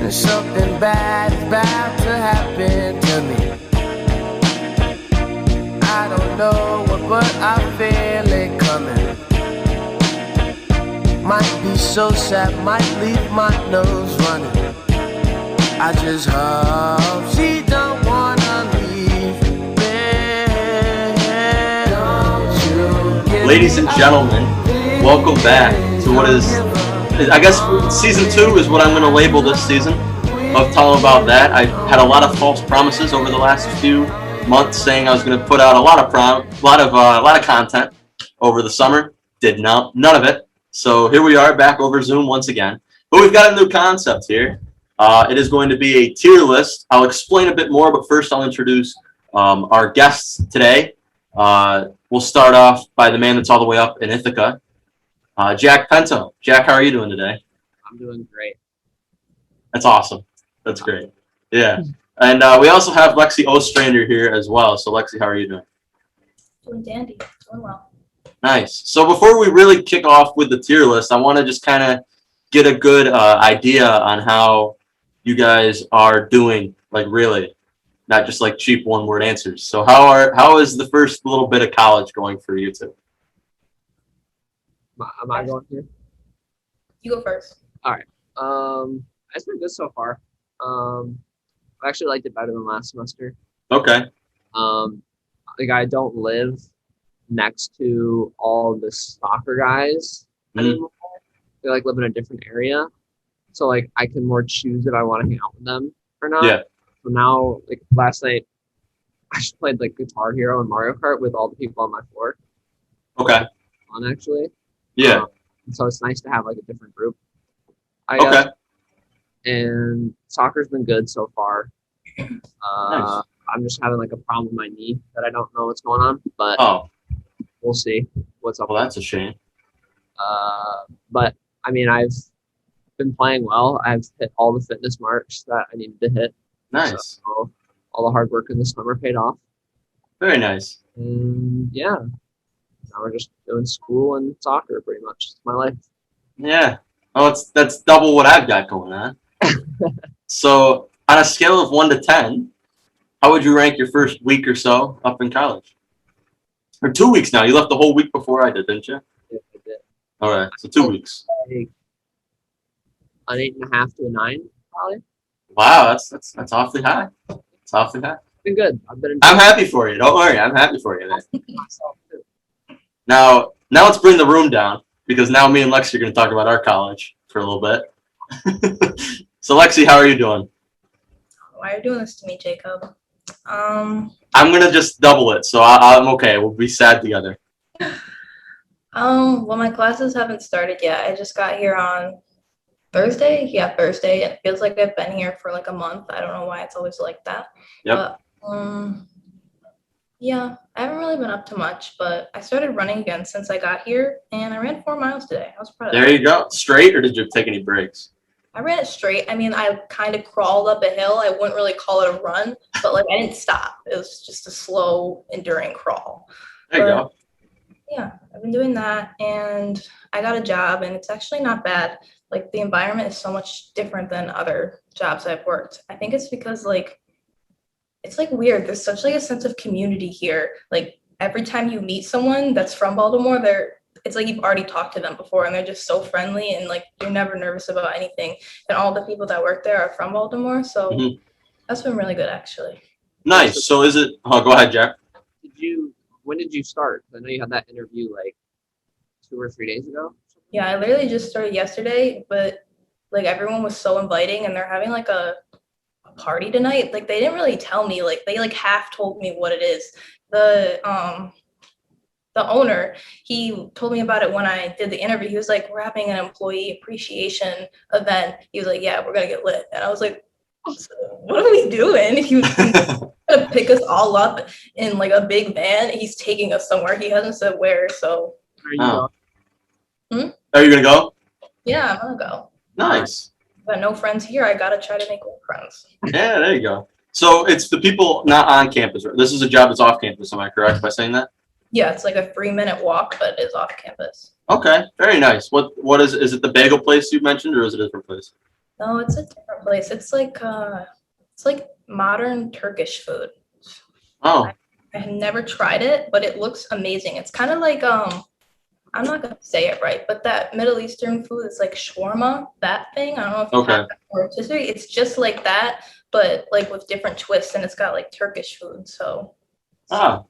and something bad is about to happen to me. I don't know what, but I feel it coming. Might be so sad, might leave my nose running. I just hope she don't wanna leave me. Don't you give Ladies and gentlemen, welcome back to what is, I guess, season 2 is what I'm going to label this season of Tell About That. I had a lot of false promises over the last few months, saying I was going to put out a lot of content over the summer. Did none of it. So here we are back over Zoom once again. But we've got a new concept here. It is going to be a tier list. I'll explain a bit more, but first I'll introduce our guests today. We'll start off by the man that's all the way up in Ithaca, Jack Pento. Jack, how are you doing today? I'm doing great. That's awesome. That's great. Yeah. And we also have Lexi Ostrander here as well. So, Lexi, how are you doing? Doing dandy. Doing well. Nice. So before we really kick off with the tier list, I want to just kind of get a good idea on how you guys are doing, like really, not just like cheap one-word answers. So how is the first little bit of college going for you two? Am I going here? You go first. All right. It's been good so far. I actually liked it better than last semester. Okay. Like I don't live next to all the soccer guys anymore. They like live in a different area, so like I can more choose if I want to hang out with them or not. Yeah. So now, like last night, I just played like Guitar Hero and Mario Kart with all the people on my floor. Okay. Fun actually. Yeah. So it's nice to have like a different group. I Okay. guess. And soccer's been good so far. Nice. I'm just having like a problem with my knee that I don't know what's going on, but we'll see what's up. Well, that's a shame. But I mean, I've been playing well. I've hit all the fitness marks that I needed to hit. Nice. So all the hard work in the summer paid off. Very nice. And yeah, now we're just doing school and soccer pretty much. It's my life. Yeah. Oh, that's double what I've got going on. So on a scale of 1 to 10, how would you rank your first week or so up in college? Or 2 weeks now. You left the whole week before I did, didn't you? Yeah, I did. All right. So 2 weeks. Like an 8.5 to a 9, probably. Wow, that's awfully high. It's awfully high. Been good. I'm happy for you. Don't worry. I'm happy for you, man. myself too. Now let's bring the room down, because now me and Lexi are going to talk about our college for a little bit. So, Lexi, how are you doing? Why are you doing this to me, Jacob? I'm going to just double it, so I'm okay. We'll be sad together. Well, my classes haven't started yet. I just got here on Thursday. Yeah, Thursday. And it feels like I've been here for like a month. I don't know why it's always like that. Yep. But, yeah, I haven't really been up to much, but I started running again since I got here, and I ran 4 miles today. I was proud of that. There you go. Straight, or did you take any breaks? I ran it straight. I mean, I kind of crawled up a hill. I wouldn't really call it a run, but like I didn't stop. It was just a slow, enduring crawl. There you go. Yeah, I've been doing that, and I got a job, and it's actually not bad. Like the environment is so much different than other jobs I've worked. I think it's because like it's like weird. There's such like a sense of community here. Like every time you meet someone that's from Baltimore, it's like you've already talked to them before, and they're just so friendly, and like you're never nervous about anything. And all the people that work there are from Baltimore, so that's been really good actually. Nice. So is it? Oh, go ahead, Jack. When did you start? I know you had that interview like 2 or 3 days ago. Yeah, I literally just started yesterday, but like everyone was so inviting, and they're having like a party tonight. Like they didn't really tell me. Like they like half told me what it is. The owner, he told me about it when I did the interview. He was like, we're having an employee appreciation event. He was like, yeah, we're gonna get lit. And I was like, so what are we doing? He was gonna pick us all up in like a big van. He's taking us somewhere. He hasn't said where. So Are you going? Are you gonna go? Yeah, I'm gonna go. Nice. But no friends here. I gotta try to make more friends. Yeah, there you go. So it's the people not on campus. Right? This is a job that's off campus. Am I correct by saying that? Yeah, it's like a 3-minute walk, but it's off campus. Okay, very nice. What is it? The bagel place you mentioned, or is it a different place? No, it's a different place. It's like modern Turkish food. Oh, I have never tried it, but it looks amazing. It's kind of like I'm not gonna say it right, but that Middle Eastern food is like shawarma, that thing. I don't know if you okay. have that or rotisserie. It's just like that, but like with different twists, and it's got like Turkish food. So Ah,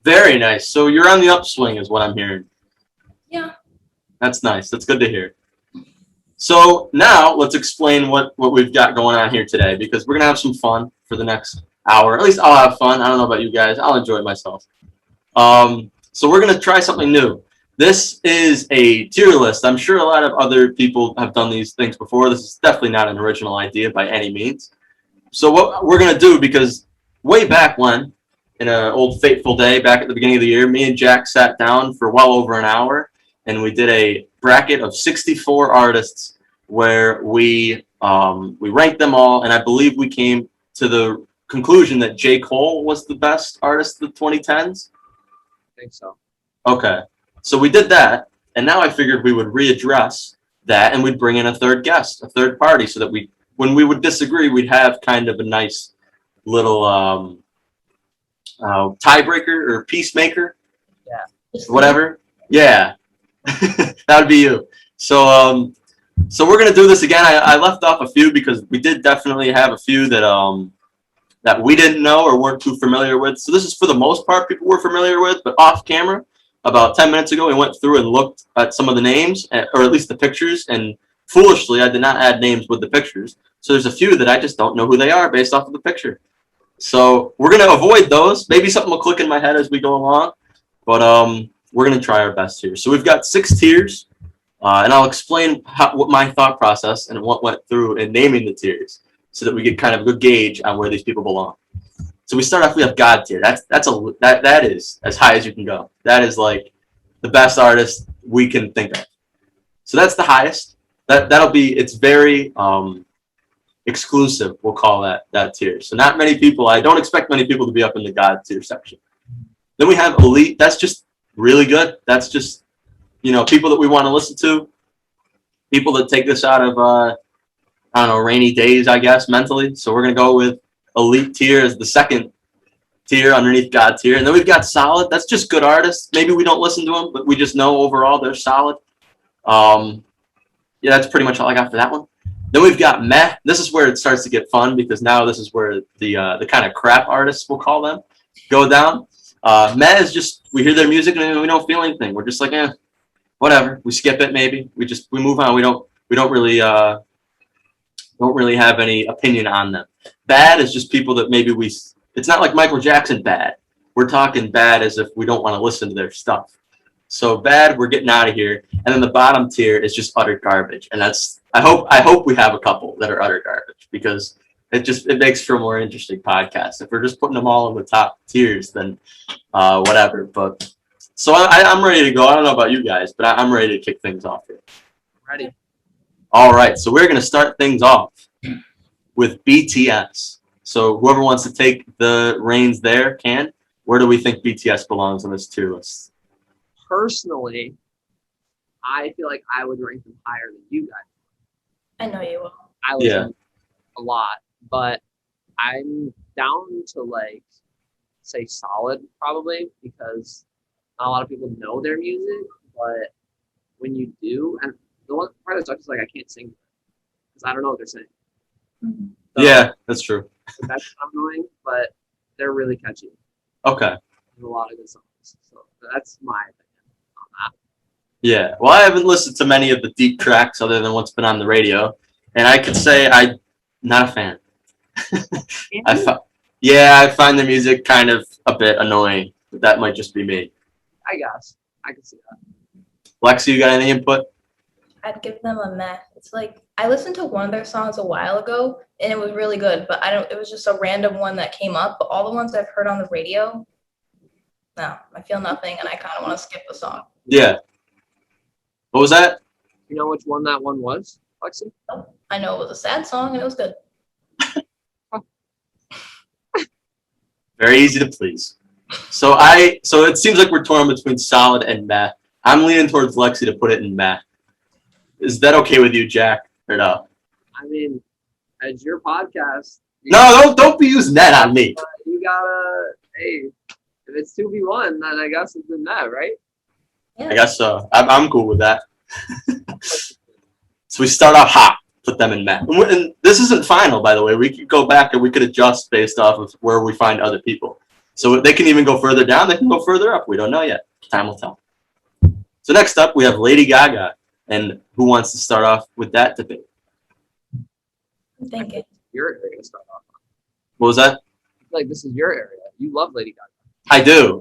very nice. So you're on the upswing, is what I'm hearing. yeah, That's nice. That's good to hear. So now let's explain what we've got going on here today, because we're gonna have some fun for the next hour. At least I'll have fun. I don't know about you guys. I'll enjoy myself. So we're gonna try something new. This is a tier list. I'm sure a lot of other people have done these things before. This is definitely not an original idea by any means. So what we're gonna do, because way back when, in an old fateful day back at the beginning of the year, me and Jack sat down for well over an hour, and we did a bracket of 64 artists where we ranked them all, and I believe we came to the conclusion that J. Cole was the best artist of the 2010s. I think so. Okay, so we did that, and now I figured we would readdress that, and we'd bring in a third guest, a third party, so that when we would disagree, we'd have kind of a nice little tiebreaker or peacemaker, whatever. Yeah, that would be you. So we're gonna do this again. I left off a few because we did definitely have a few that we didn't know or weren't too familiar with. So this is for the most part people we're familiar with, but off camera, about 10 minutes ago, we went through and looked at some of the names, or at least the pictures, and foolishly, I did not add names with the pictures. So there's a few that I just don't know who they are based off of the picture. So we're gonna avoid those. Maybe something will click in my head as we go along, but we're gonna try our best here. So we've got 6 tiers, and I'll explain what my thought process and what went through in naming the tiers, so that we get kind of a good gauge on where these people belong. So we start off. We have God tier. That is as high as you can go. That is like the best artist we can think of. So that's the highest. That'll be. It's very exclusive. We'll call that tier. So not many people. I don't expect many people to be up in the God tier section. Then we have elite. That's just really good. That's just people that we want to listen to. People that take this out of I don't know, rainy days, I guess, mentally. So we're gonna go with elite tier as the second tier underneath God tier, and then we've got solid. That's just good artists. Maybe we don't listen to them, but we just know overall they're solid. Yeah, that's pretty much all I got for that one. Then we've got meh. This is where it starts to get fun, because now this is where the kind of crap artists, we'll call them, go down. Meh is just, we hear their music and we don't feel anything. We're just like, whatever. We skip it maybe. We move on. We don't really have any opinion on them. Bad is just people that maybe it's not like Michael Jackson bad. We're talking bad as if we don't want to listen to their stuff. So bad, we're getting out of here. And then the bottom tier is just utter garbage. And I hope we have a couple that are utter garbage, because it makes for a more interesting podcast. If we're just putting them all in the top tiers, then whatever. But so I'm ready to go. I don't know about you guys, but I'm ready to kick things off here. Ready. All right, so we're going to start things off with BTS. So whoever wants to take the reins there can. Where do we think BTS belongs on this tier list? Personally, I feel like I would rank them higher than you guys. I know you will. I listen a lot, but I'm down to like say solid probably, because not a lot of people know their music, but when you do, and the one part that sucks is like I can't sing because I don't know what they're saying. Mm-hmm. So, Yeah, that's true. that's annoying, but they're really catchy. Okay. There's a lot of good songs, so that's my opinion on that. Yeah, well, I haven't listened to many of the deep tracks other than what's been on the radio, and I could say I'm not a fan. I find the music kind of a bit annoying, but that might just be me. I guess I can see that. Lexi, you got any input? I'd give them a meh. It's like I listened to one of their songs a while ago and it was really good, but it was just a random one that came up. But all the ones I've heard on the radio, no, I feel nothing and I kind of want to skip the song. Yeah. What was that? You know which one that one was, Lexi? I know it was a sad song and it was good. Very easy to please. So it seems like we're torn between solid and meh. I'm leaning towards Lexi to put it in meh. Is that okay with you, Jack, or no? I mean, it's your podcast. No, don't be using that on me. You gotta, hey, if it's 2v1, then I guess it's in that, right? Yeah. I guess so. I'm cool with that. So we start off hot, put them in Matt. And this isn't final, by the way. We could go back and we could adjust based off of where we find other people. So they can even go further down. They can go further up. We don't know yet. Time will tell. So next up, we have Lady Gaga. And who wants to start off with that debate? I'm thinking. Your area to start off. What was that? Like, this is your area. You love Lady Gaga.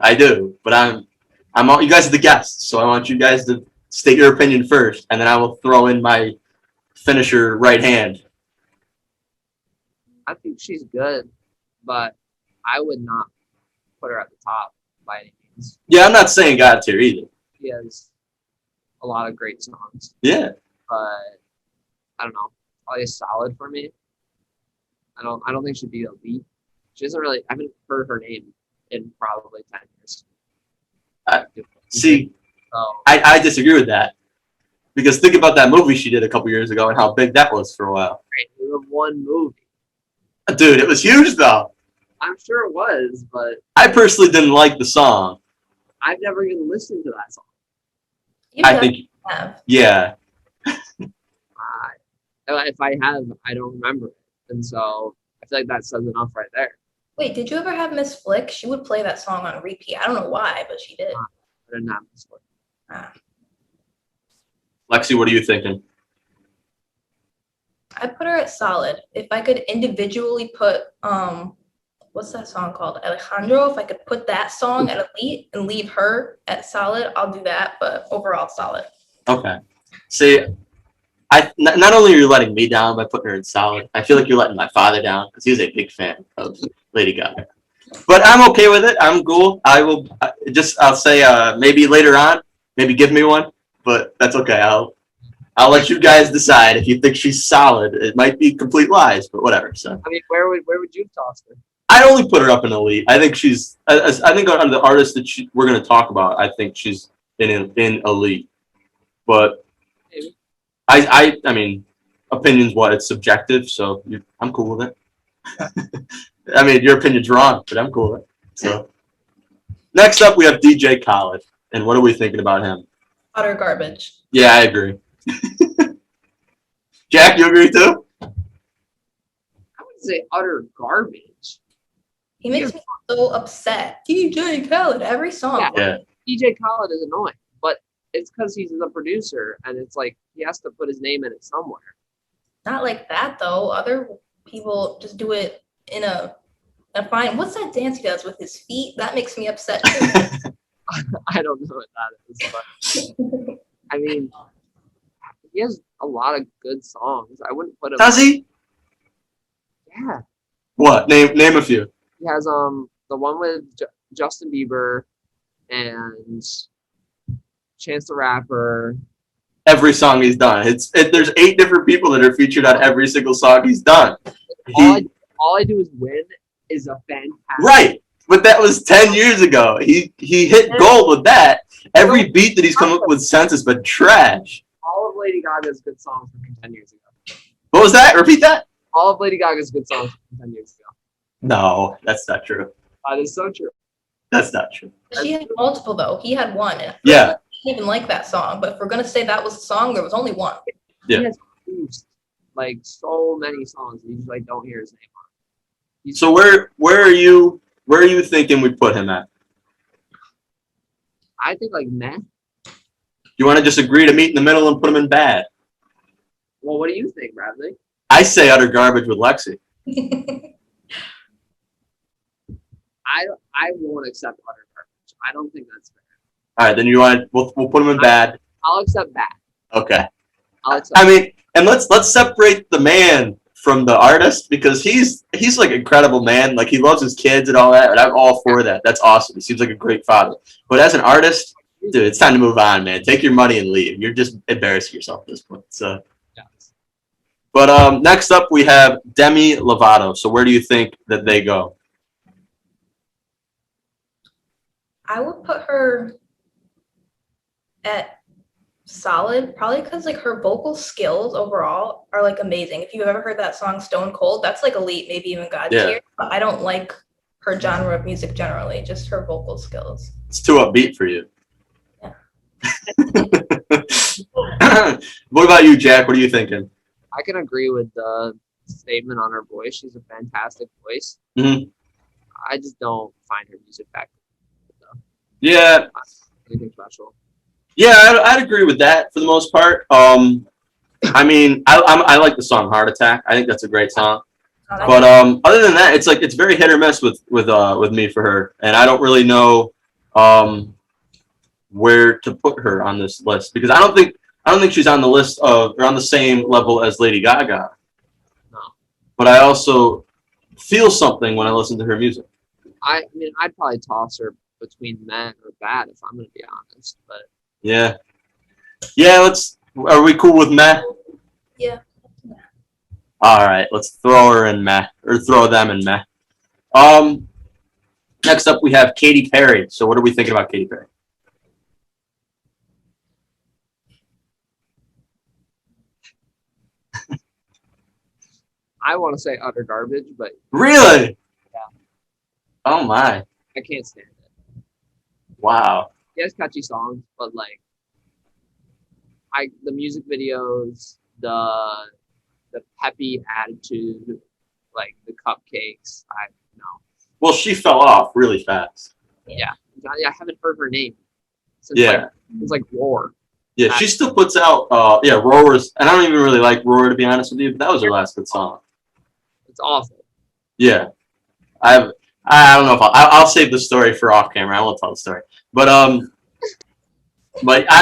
I do. But I'm all, you guys are the guests, so I want you guys to state your opinion first, and then I will throw in my finisher right hand. I think she's good, but I would not put her at the top by any means. Yeah, I'm not saying God tier either. She has a lot of great songs, Yeah. but I don't know. Probably a solid for me. I don't think she'd be elite. She doesn't really. I haven't heard her name in probably 10 years. See, So I disagree with that. Because think about that movie she did a couple years ago and how big that was for a while. great. We have one movie. Dude, it was huge though. I'm sure it was, but I personally didn't like the song. I've never even listened to that song. You I think, have. yeah. If I have, I don't remember it, and so I feel like that says enough right there. Wait, did you ever have Miss Flick? She would play that song on repeat. I don't know why, but she did. I didn't have this one. Ah. Lexi, what are you thinking? I put her at solid. If I could individually put what's that song called? Alejandro. If I could put that song at elite and leave her at solid, I'll do that. But overall, solid. Okay. See, not only are you letting me down by putting her in solid, I feel like you're letting my father down because he's a big fan of Lady Gaga. But I'm okay with it. I'm cool. I'll say maybe later on, maybe give me one, but that's okay. I'll let you guys decide if you think she's solid. It might be complete lies, but whatever. So I mean, where would you toss her? I only put her up in elite. I think she's. I think out of the artists that we're going to talk about, I think she's in elite. But Maybe. I mean, opinion's what? It's subjective, so I'm cool with it. I mean, your opinion's wrong, but I'm cool with it. So next up, we have DJ Khaled, and what are we thinking about him? Utter garbage. Yeah, I agree. Jack, you agree too? I would say utter garbage. He makes me so upset. DJ Khaled, every song. Yeah. DJ Khaled is annoying, but it's because he's the producer, and it's like he has to put his name in it somewhere. Not like that though. Other people just do it in a fine. What's that dance he does with his feet? That makes me upset too. I don't know what that is, but I mean, he has a lot of good songs. I wouldn't put him. Does he? Yeah, What? Name a few. he has the one with Justin Bieber and Chance the Rapper. Every song he's done. There's 8 different people that are featured on every single song he's done. All I do is win is a fantastic. Right, but that was 10 years ago. He hit gold with that. Every beat that he's come up with since has been trash. All of Lady Gaga's good songs from 10 years ago. What was that? Repeat that. All of Lady Gaga's good songs from 10 years ago. No, that's not true. That is so true. That's not true. She had multiple though. He had one. And Yeah. I didn't even like that song, but if we're gonna say that was the song, there was only one. Yeah. He has produced like so many songs, and you just like don't hear his name on it. So where are you thinking we put him at? I think like meh. You want to just agree to meet in the middle and put him in bad? Well, what do you think, Bradley? I say utter garbage with Lexi. I won't accept utter garbage. I don't think that's fair. All right, then we'll put him in bad. I'll accept that. Okay. I'll accept. I mean, and let's separate the man from the artist because he's like an incredible man. Like he loves his kids and all that, and I'm all for that. That's awesome. He seems like a great father. But as an artist, dude, it's time to move on, man. Take your money and leave. You're just embarrassing yourself at this point. So. But next up we have Demi Lovato. So where do you think that they go? I would put her at solid, probably because like her vocal skills overall are like amazing. If you've ever heard that song Stone Cold, that's like elite, maybe even God tier. But I don't like her genre of music generally, just her vocal skills. It's too upbeat for you. Yeah. What about you, Jack? What are you thinking? I can agree with the statement on her voice. She's a fantastic voice. Mm-hmm. I just don't find her music that good, though. Yeah. Anything special. Yeah, I'd agree with that for the most part. I mean, I like the song "Heart Attack." I think that's a great song. But other than that, it's very hit or miss with me for her, and I don't really know where to put her on this list because I don't think she's on the list of or on the same level as Lady Gaga. No. But I also feel something when I listen to her music. I mean, I'd probably toss her between meh or bad if I'm going to be honest. But yeah. Are we cool with meh? Yeah. All right, let's throw her in meh or throw them in meh. Next up we have Katy Perry. So what are we thinking about Katy Perry? I want to say utter garbage, but Really? Yeah. Oh my. I can't stand it. Wow. He has catchy songs, but like, the music videos, the peppy attitude, like the cupcakes. I no. Well, she fell off really fast. Yeah, I haven't heard her name since like Roar. Yeah, she still puts out Roar's, and I don't even really like Roar to be honest with you, but that was her last good song. It's awful. Yeah, I don't know if I'll save the story for off camera. I won't tell the story, but I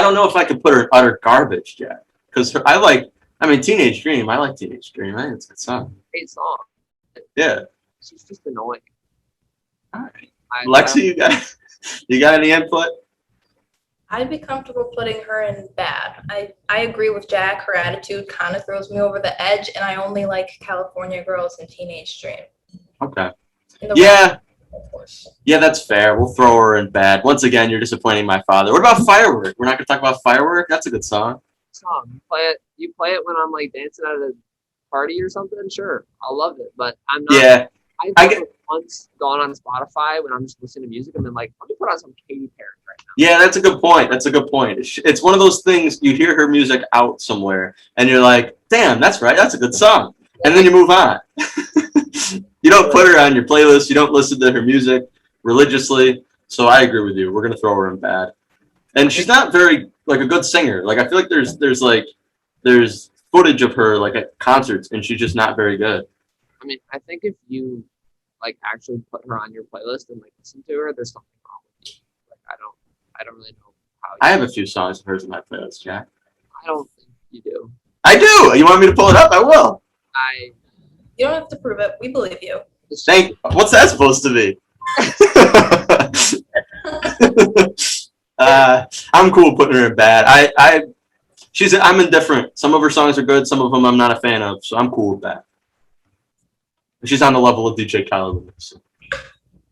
don't know if I could put her in utter garbage yet because Teenage Dream. I like Teenage Dream. I think it's a good song. Great song. Yeah. She's just annoying. All right, Lexi, you got any input? I'd be comfortable putting her in bad. I agree with Jack. Her attitude kind of throws me over the edge, and I only like California Girls and Teenage Dream. Okay. Yeah. Of course. Yeah, that's fair. We'll throw her in bad. Once again, you're disappointing my father. What about Firework? We're not going to talk about Firework? That's a good song. You play it when I'm like dancing at a party or something? Sure. I'll love it. But I'm not. Yeah. I've once gone on Spotify when I'm just listening to music and been like, let me put on some Katy Perry right now. Yeah, that's a good point. It's one of those things you hear her music out somewhere and you're like, damn, that's right. That's a good song. And then you move on. You don't put her on your playlist. You don't listen to her music religiously. So I agree with you. We're going to throw her in bad. And she's not very, like, a good singer. Like, I feel like there's footage of her, like, at concerts, and she's just not very good. I mean, I think if you, like, actually put her on your playlist and, like, listen to her, there's something wrong with you. Like, I don't really know how I have a few songs of hers in my playlist, Jack. I don't think you do. I do! You want me to pull it up? I will. You don't have to prove it. We believe you. What's that supposed to be? I'm cool putting her in bad. I'm indifferent. Some of her songs are good. Some of them I'm not a fan of. So I'm cool with that. She's on the level of DJ Khaled. So.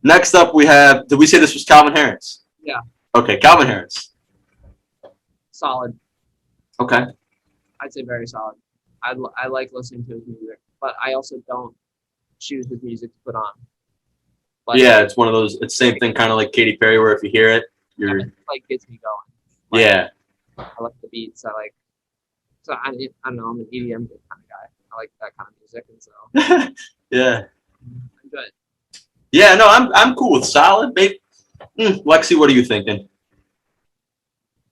Next up, we have. Did we say this was Calvin Harris? Yeah. Okay, Calvin Harris. Solid. Okay. I'd say very solid. I like listening to his music, but I also don't choose his music to put on. But yeah, it's one of those. It's the same thing, kind of like Katy Perry, where if you hear it, it like gets me going. Yeah. I like the beats. I don't know. I'm an EDM kind of guy. I like that kind of music, and so. Yeah. I'm good. Yeah, no, I'm cool with solid. Maybe. Lexi, what are you thinking?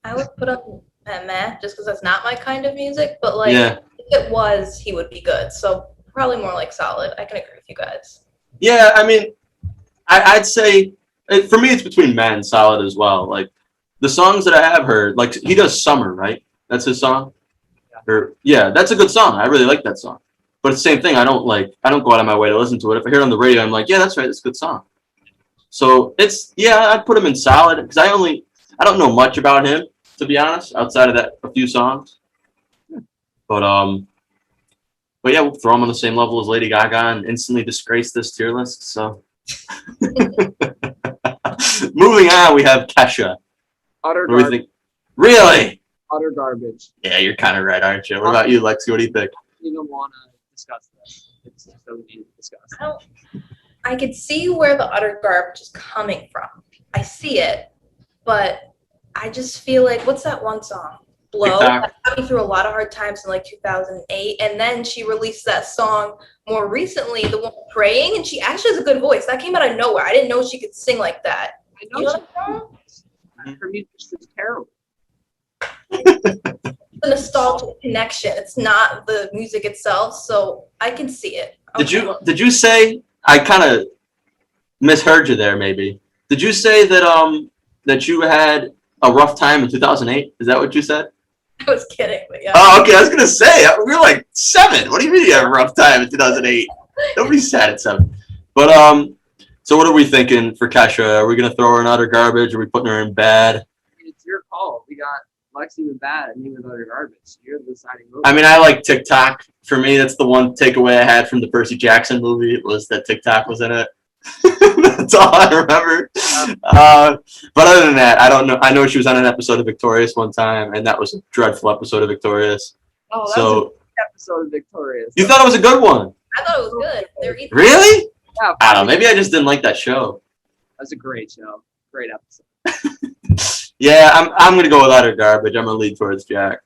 I would put up meh just because that's not my kind of music, but like if it was, he would be good. So probably more like solid. I can agree with you guys. Yeah, I mean, I'd say for me it's between meh and solid as well. Like the songs that I have heard, like he does Summer, right? That's his song. Yeah, that's a good song. I really like that song. But it's the same thing. I don't go out of my way to listen to it. If I hear it on the radio, I'm like, yeah, that's right. That's a good song. So I'd put him in solid because I don't know much about him, to be honest, outside of a few songs. But yeah, we'll throw him on the same level as Lady Gaga and instantly disgrace this tier list. So moving on, we have Kesha. Utter garbage. Really? Utter garbage. Yeah, you're kind of right, aren't you? What about you, Lexi? What do you think? I don't even want to discuss this. It's just so we need to discuss. I could see where the utter garbage is coming from. I see it, but I just feel like, what's that one song? Blow. That got me through a lot of hard times in like 2008, and then she released that song more recently, the one Praying, and she actually has a good voice. That came out of nowhere. I didn't know she could sing like that. I know her music's just terrible. The nostalgic connection. It's not the music itself, so I can see it. Okay. Did you say, I kind of misheard you there maybe. Did you say that that you had a rough time in 2008? Is that what you said? I was kidding, but yeah. Oh, okay. I was gonna say we were like 7. What do you mean you had a rough time in 2008? Nobody's sad at 7. But so what are we thinking for Kesha? Are we gonna throw her in utter garbage? Are we putting her in bad? It's your call. We got Lexi with bad and you with utter garbage. You're the deciding vote. I mean, I like TikTok. For me, that's the one takeaway I had from the Percy Jackson movie was that TikTok was in it. That's all I remember. But other than that, I don't know. I know she was on an episode of Victorious one time, and that was a dreadful episode of Victorious. Oh, that was a good episode of Victorious. You thought it was a good one? I thought it was good. Really? Yeah, I don't know. Maybe I just didn't like that show. That's a great show. Great episode. Yeah, I'm gonna go with utter garbage. I'm gonna lead towards Jack.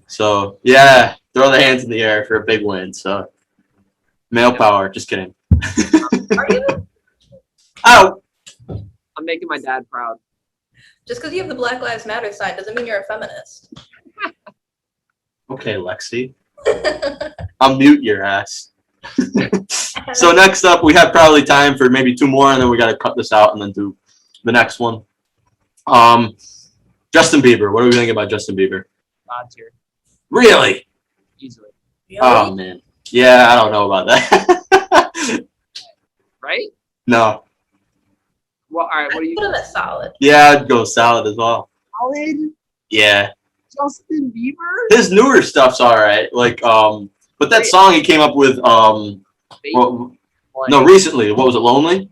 So yeah, throw the hands in the air for a big win. So male power. Just kidding. Are you? Oh. I'm making my dad proud. Just because you have the Black Lives Matter sign doesn't mean you're a feminist. Okay, Lexi. I'll mute your ass. So next up, we have probably time for maybe 2 more, and then we got to cut this out and then do the next one. Justin Bieber. What are we thinking about Justin Bieber? God tier. Really? Easily. Oh, man. Yeah, I don't know about that. Right? No. Well, all right. What do you? Put him at solid. Yeah, I'd go solid as well. Solid. Yeah. Justin Bieber. His newer stuff's all right. Like, but that song he came up with, well, no, recently. What was it? Lonely? Is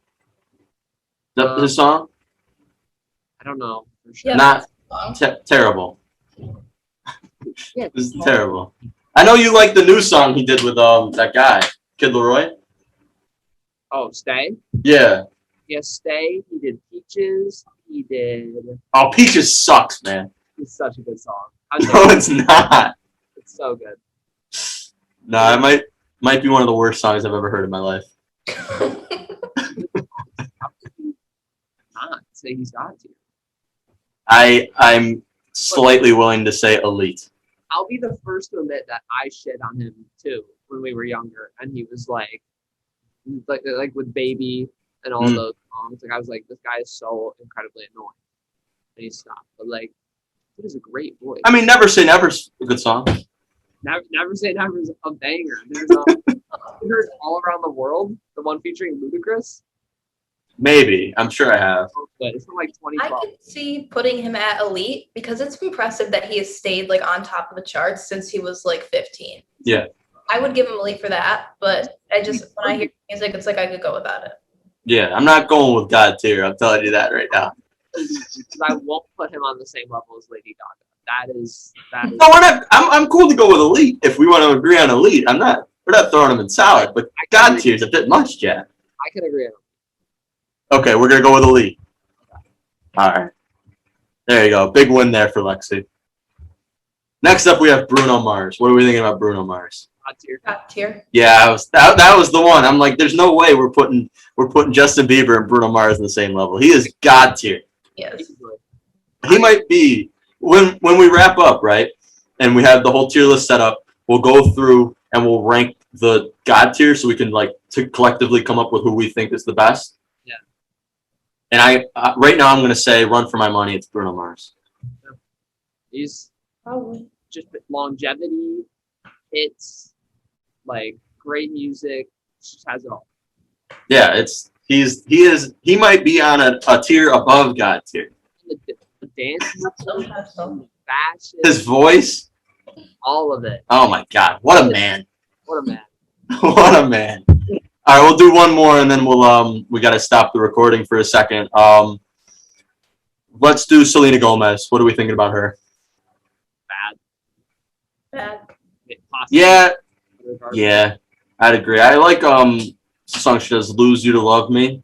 that his song? I don't know. For sure. Yeah, Not terrible. Yeah, It was terrible. I know you like the new song he did with that guy, Kid Leroy. Oh, Stay. Yeah. Yes, Stay. He did Peaches. He did. Oh, Peaches sucks, man. It's such a good song. No, it's not. It's so good. No, it might be one of the worst songs I've ever heard in my life. Not say he's got to. I'm slightly willing to say elite. I'll be the first to admit that I shit on him too when we were younger, and he was like with Baby and all those songs. Like I was like, this guy is so incredibly annoying, and he stopped. But like, it is a great voice. I mean, Never Say Never's a good song. Never Say Never is a banger. There's you heard All Around the World, the one featuring Ludacris. Maybe. I'm sure I have. It's from like I 2012. can see putting him at elite because it's impressive that he has stayed like on top of the charts since he was like 15. Yeah. I would give him elite for that, but when I hear music, it's like I could go without it. Yeah, I'm not going with God tier. I'm telling you that right now. I won't put him on the same level as Lady Gaga. That is. No, we're not. I'm cool to go with elite if we want to agree on elite. We're not throwing him in solid, but God tier is a bit much, Jack. I can agree on him. Okay, we're gonna go with elite. All right. There you go. Big win there for Lexi. Next up, we have Bruno Mars. What are we thinking about Bruno Mars? Top tier. Yeah, that was the one. I'm like, there's no way we're putting Justin Bieber and Bruno Mars on the same level. He is God tier. Yes. He might be when we wrap up, right? And we have the whole tier list set up. We'll go through and we'll rank the God tier so we can to collectively come up with who we think is the best. Yeah. And I right now I'm gonna say, run for my money, it's Bruno Mars. He's Probably. just longevity. It's like great music. Just has it all. Yeah, he might be on a tier above God tier. The dance, the fashion, His voice, all of it. oh my God, what a man! What a man. What a man! All right, we'll do one more and then we got to stop the recording for a second. Let's do Selena Gomez. What are we thinking about her? Bad. Possibly. Yeah, yeah, I'd agree. I like the song she does, "Lose You to Love Me."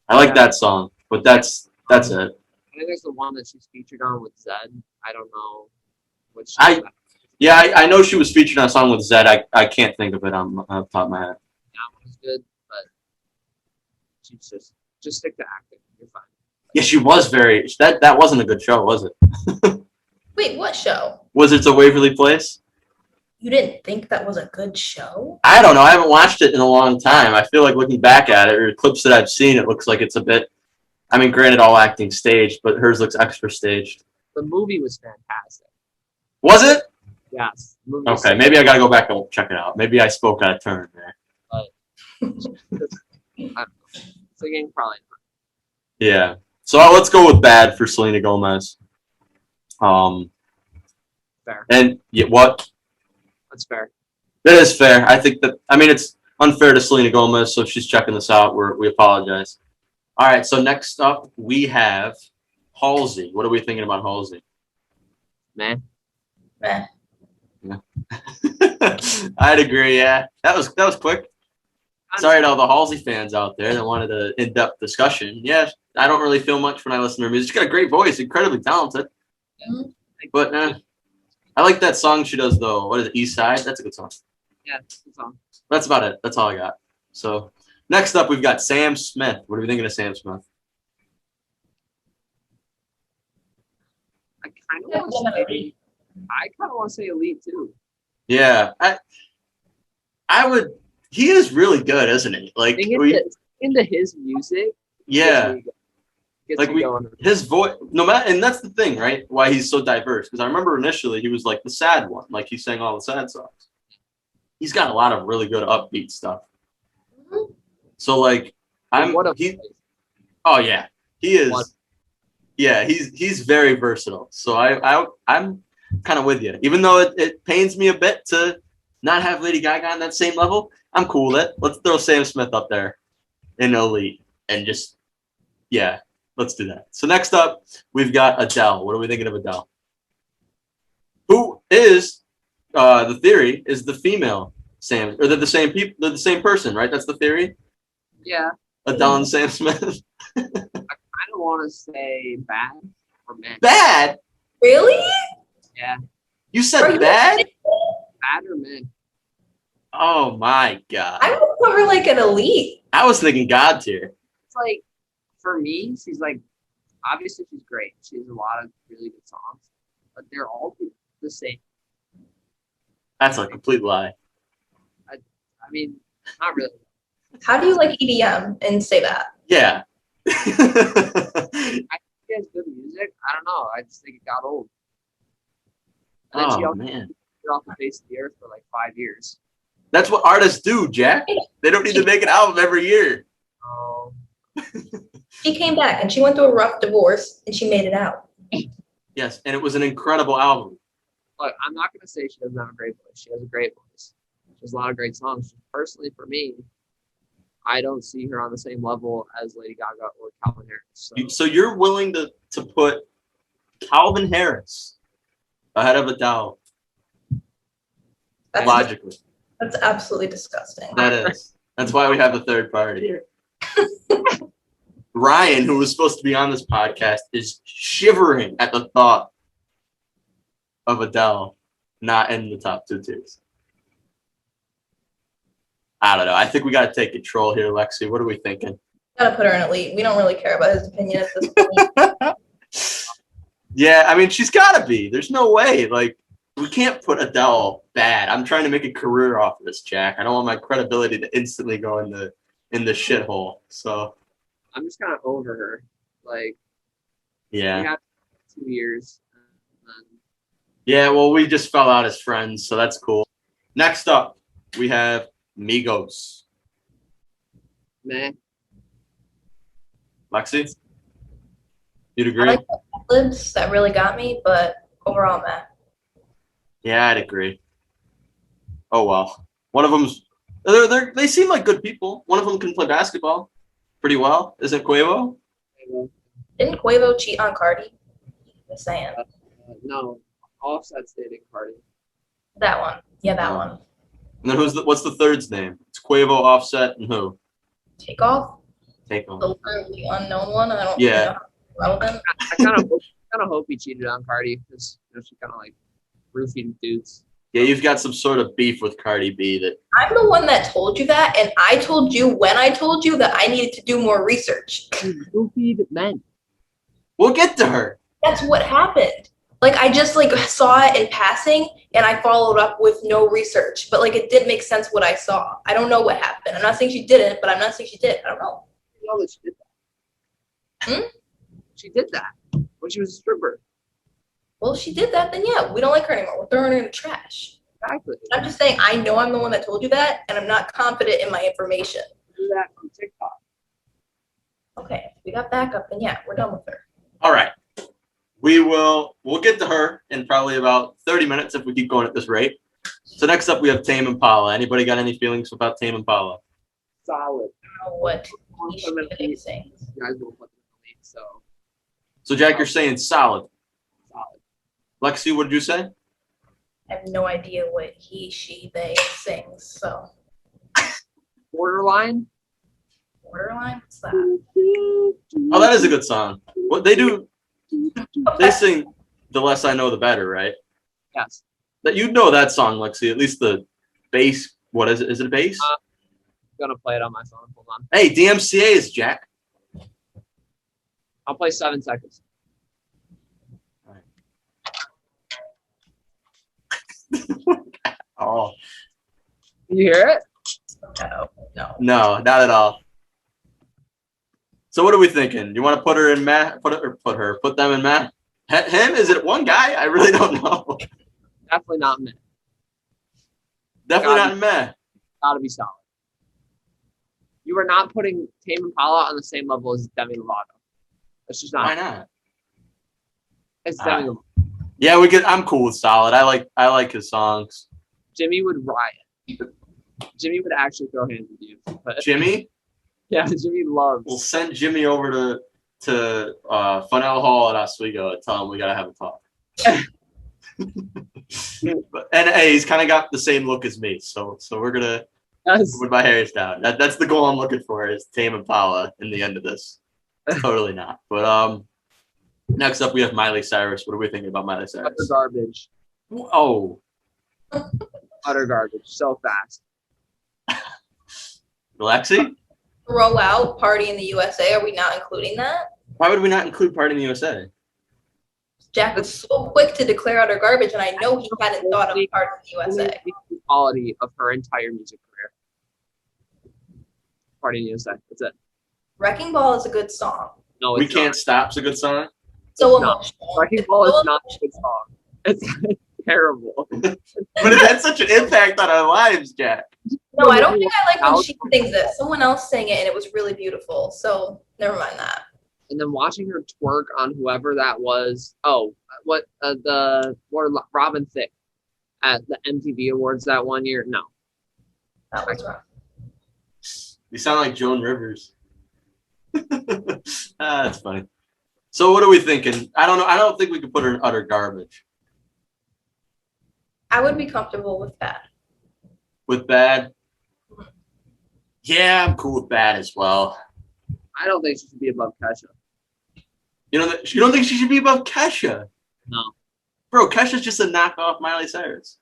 I like that song, but that's it. I think there's the one that she's featured on with Zed. I don't know which song I that Yeah, I know she was featured on a song with Zed. I can't think of it on the top of my head. one is good, but she's just stick to acting. You're fine. Yeah, she was very. That wasn't a good show, was it? Wait, what show? Was it to Waverly Place? You didn't think that was a good show? I don't know. I haven't watched it in a long time. I feel like looking back at it, or clips that I've seen, it looks like it's a bit. I mean, granted, all acting staged, but hers looks extra staged. The movie was fantastic. Was it? Yes. The movie Okay, maybe I gotta go back and check it out. Maybe I spoke out of turn there. I don't know. Singing probably not. Yeah. So let's go with bad for Selena Gomez. Fair. And yeah, what? That's fair. That is fair. I think that. I mean, it's unfair to Selena Gomez, so if she's checking this out, we apologize. All right. So next up, we have Halsey. What are we thinking about Halsey? Man. Meh. Yeah. I'd agree. Yeah, that was quick. Sorry to all the Halsey fans out there that wanted an in-depth discussion. Yeah, I don't really feel much when I listen to her music. She's got a great voice, incredibly talented. Mm-hmm. But I like that song she does though. What is it? East Side? That's a good song. Yeah, it's a good song. That's about it. That's all I got. So next up, we've got Sam Smith. What are we thinking of Sam Smith? I kind of want to say elite too. Yeah, I would. He is really good, isn't he? Like into his music. Yeah. Gets me going. His voice, no matter, and that's the thing, right? Why he's so diverse. Because I remember initially he was like the sad one, like he sang all the sad songs. He's got a lot of really good upbeat stuff. Mm-hmm. So like, oh yeah, he is. Yeah, he's very versatile. So I'm kind of with you, even though it pains me a bit to not have Lady Gaga on that same level. I'm cool with it. Let's throw Sam Smith up there in elite and just let's do that. So next up, we've got Adele. What are we thinking of Adele? Who is the theory is the female Sam, or they're the same people, they're the same person, right? That's the theory? Yeah. Adele and Sam Smith. I kind of want to say bad or man. Bad? Really? Yeah. You said bad? Bad or man? Oh my god. I would put her like an elite. I was thinking God tier. It's like, for me, she's like, obviously she's great. She has a lot of really good songs, but they're all the same. That's a complete lie. I mean, not really. How do you like EDM and say that? Yeah. I think she has good music. I don't know. I just think it got old. And then she also man. got off the face of the earth for like 5 years. That's what artists do, Jack. They don't need to make an album every year. Oh. She came back and she went through a rough divorce and she made it out. Yes, and it was an incredible album. Look, I'm not going to say she doesn't have a great voice. She has a great voice. She has a lot of great songs. Personally, for me, I don't see her on the same level as Lady Gaga or Calvin Harris. So you're willing to put Calvin Harris ahead of Adele? Logically. That's absolutely disgusting. That is. That's why we have a third party here. Ryan, who was supposed to be on this podcast, is shivering at the thought of Adele not in the top 2 tiers. I don't know. I think we got to take control here, Lexi. What are we thinking? Gotta put her in elite. We don't really care about his opinion at this point. Yeah, I mean, she's got to be. There's no way. Like, we can't put Adele bad. I'm trying to make a career off of this, Jack. I don't want my credibility to instantly go in the shithole. So I'm just kind of over her. Like, yeah, we got 2 years. Yeah, well, we just fell out as friends, so that's cool. Next up, we have Migos. Man. Lexi, you'd agree? I like the libs that really got me, but overall, man. Yeah, I'd agree. Oh well, one of them's they seem like good people. One of them can play basketball pretty well. Isn't Quavo? Didn't Quavo cheat on Cardi? Just saying. No, Offset's dating Cardi. That one. Yeah, that Oh. one. And then what's the third's name? It's Quavo, Offset, and who? Takeoff. Takeoff. The literally unknown one. I don't Yeah. really know how relevant. I kind of hope he cheated on Cardi because she kind of like roofied dudes. Yeah, you've got some sort of beef with Cardi B that. I'm the one that told you that, and I told you when I told you that I needed to do more research. Roofied men. We'll get to her. That's what happened. Like I just like saw it in passing, and I followed up with no research. But like it did make sense what I saw. I don't know what happened. I'm not saying she didn't, but I'm not saying she did. I don't know. You know that she did that. She did that when she was a stripper. Well, if she did that, then yeah, we don't like her anymore. We're throwing her in the trash. Exactly. I'm just saying, I know I'm the one that told you that, and I'm not confident in my information. Do that on TikTok. Okay, if we got backup, then yeah, we're done with her. All right. We'll get to her in probably about 30 minutes if we keep going at this rate. So next up we have Tame Impala. Anybody got any feelings about Tame Impala? Solid. I don't know what he should be saying. You guys will put them in the lead, So Jack, you're saying solid. solid. Lexi, what did you say? I have no idea what he, she, they sings. So Borderline. borderline, what's that? Oh, that is a good song. What they do, they sing "The Less I Know, the Better," right? Yes. That you know that song, Lexi. At least the bass. What is it? Is it a bass? I'm gonna play it on my phone. Hold on. Hey, DMCA is Jack. I'll play 7 seconds. Oh Can you hear it? No. no, not at all. So what are we thinking? You want to put her in Matt? Put them in Matt? Him? Is it one guy? I really don't know. Definitely not me. Definitely not in Matt. Gotta be solid. You are not putting Tame Impala on the same level as Demi Lovato. It's just not. Why not? It's Demi Lovato. Yeah, we could. I'm cool with solid. I like his songs. Jimmy would riot. Jimmy would actually throw hands with you. But, Jimmy, yeah, Jimmy loves. we'll send Jimmy over to Funnell Hall at Oswego and tell him we gotta have a talk. And hey, he's kind of got the same look as me, so we're gonna Yes. put my hairs down. That's the goal I'm looking for is Tame Impala in the end of this. Totally not. But next up we have Miley Cyrus. What are we thinking about Miley Utter Cyrus? garbage. Oh, Utter garbage. So fast. Lexi? Throw out Party in the USA. Are we not including that? Why would we not include Party in the USA? Jack was so quick to declare utter garbage, and I know he hadn't thought of Party in the USA. The quality of her entire music career. Party in the USA. That's it. Wrecking Ball is a good song. No, We it's Can't not. Stop's a good song. So No. emotional. Wrecking Ball is not a good song. It's terrible. But it had such an impact on our lives, Jack. No, I don't think I like when she sings it. Someone else sang it, and it was really beautiful. So never mind that. And then watching her twerk on whoever that was. Oh, Robin Thicke at the MTV Awards that one year. No, That was rough. You sound like Joan Rivers. That's funny. So what are we thinking? I don't know. I don't think we could put her in utter garbage. I would be comfortable with that. With bad? Yeah, I'm cool with bad as well. I don't think she should be above Kesha. You don't think she should be above Kesha? No, Bro, Kesha's just a knockoff Miley Cyrus.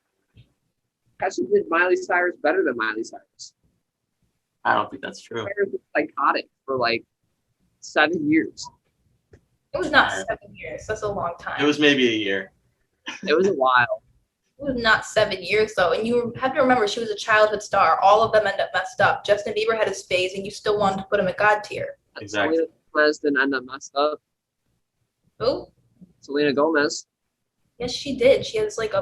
Kesha did Miley Cyrus better than Miley Cyrus. I don't think that's true. Cyrus was psychotic for like 7 years. It was not 7 years. That's a long time. It was maybe a year. It was a while. It was not 7 years though, and you have to remember she was a childhood star. All of them end up messed up. Justin Bieber had his phase, and you still wanted to put him at God tier. Exactly. Selena Gomez didn't end up messed up. Who? Selena Gomez. Yes, she did. She has like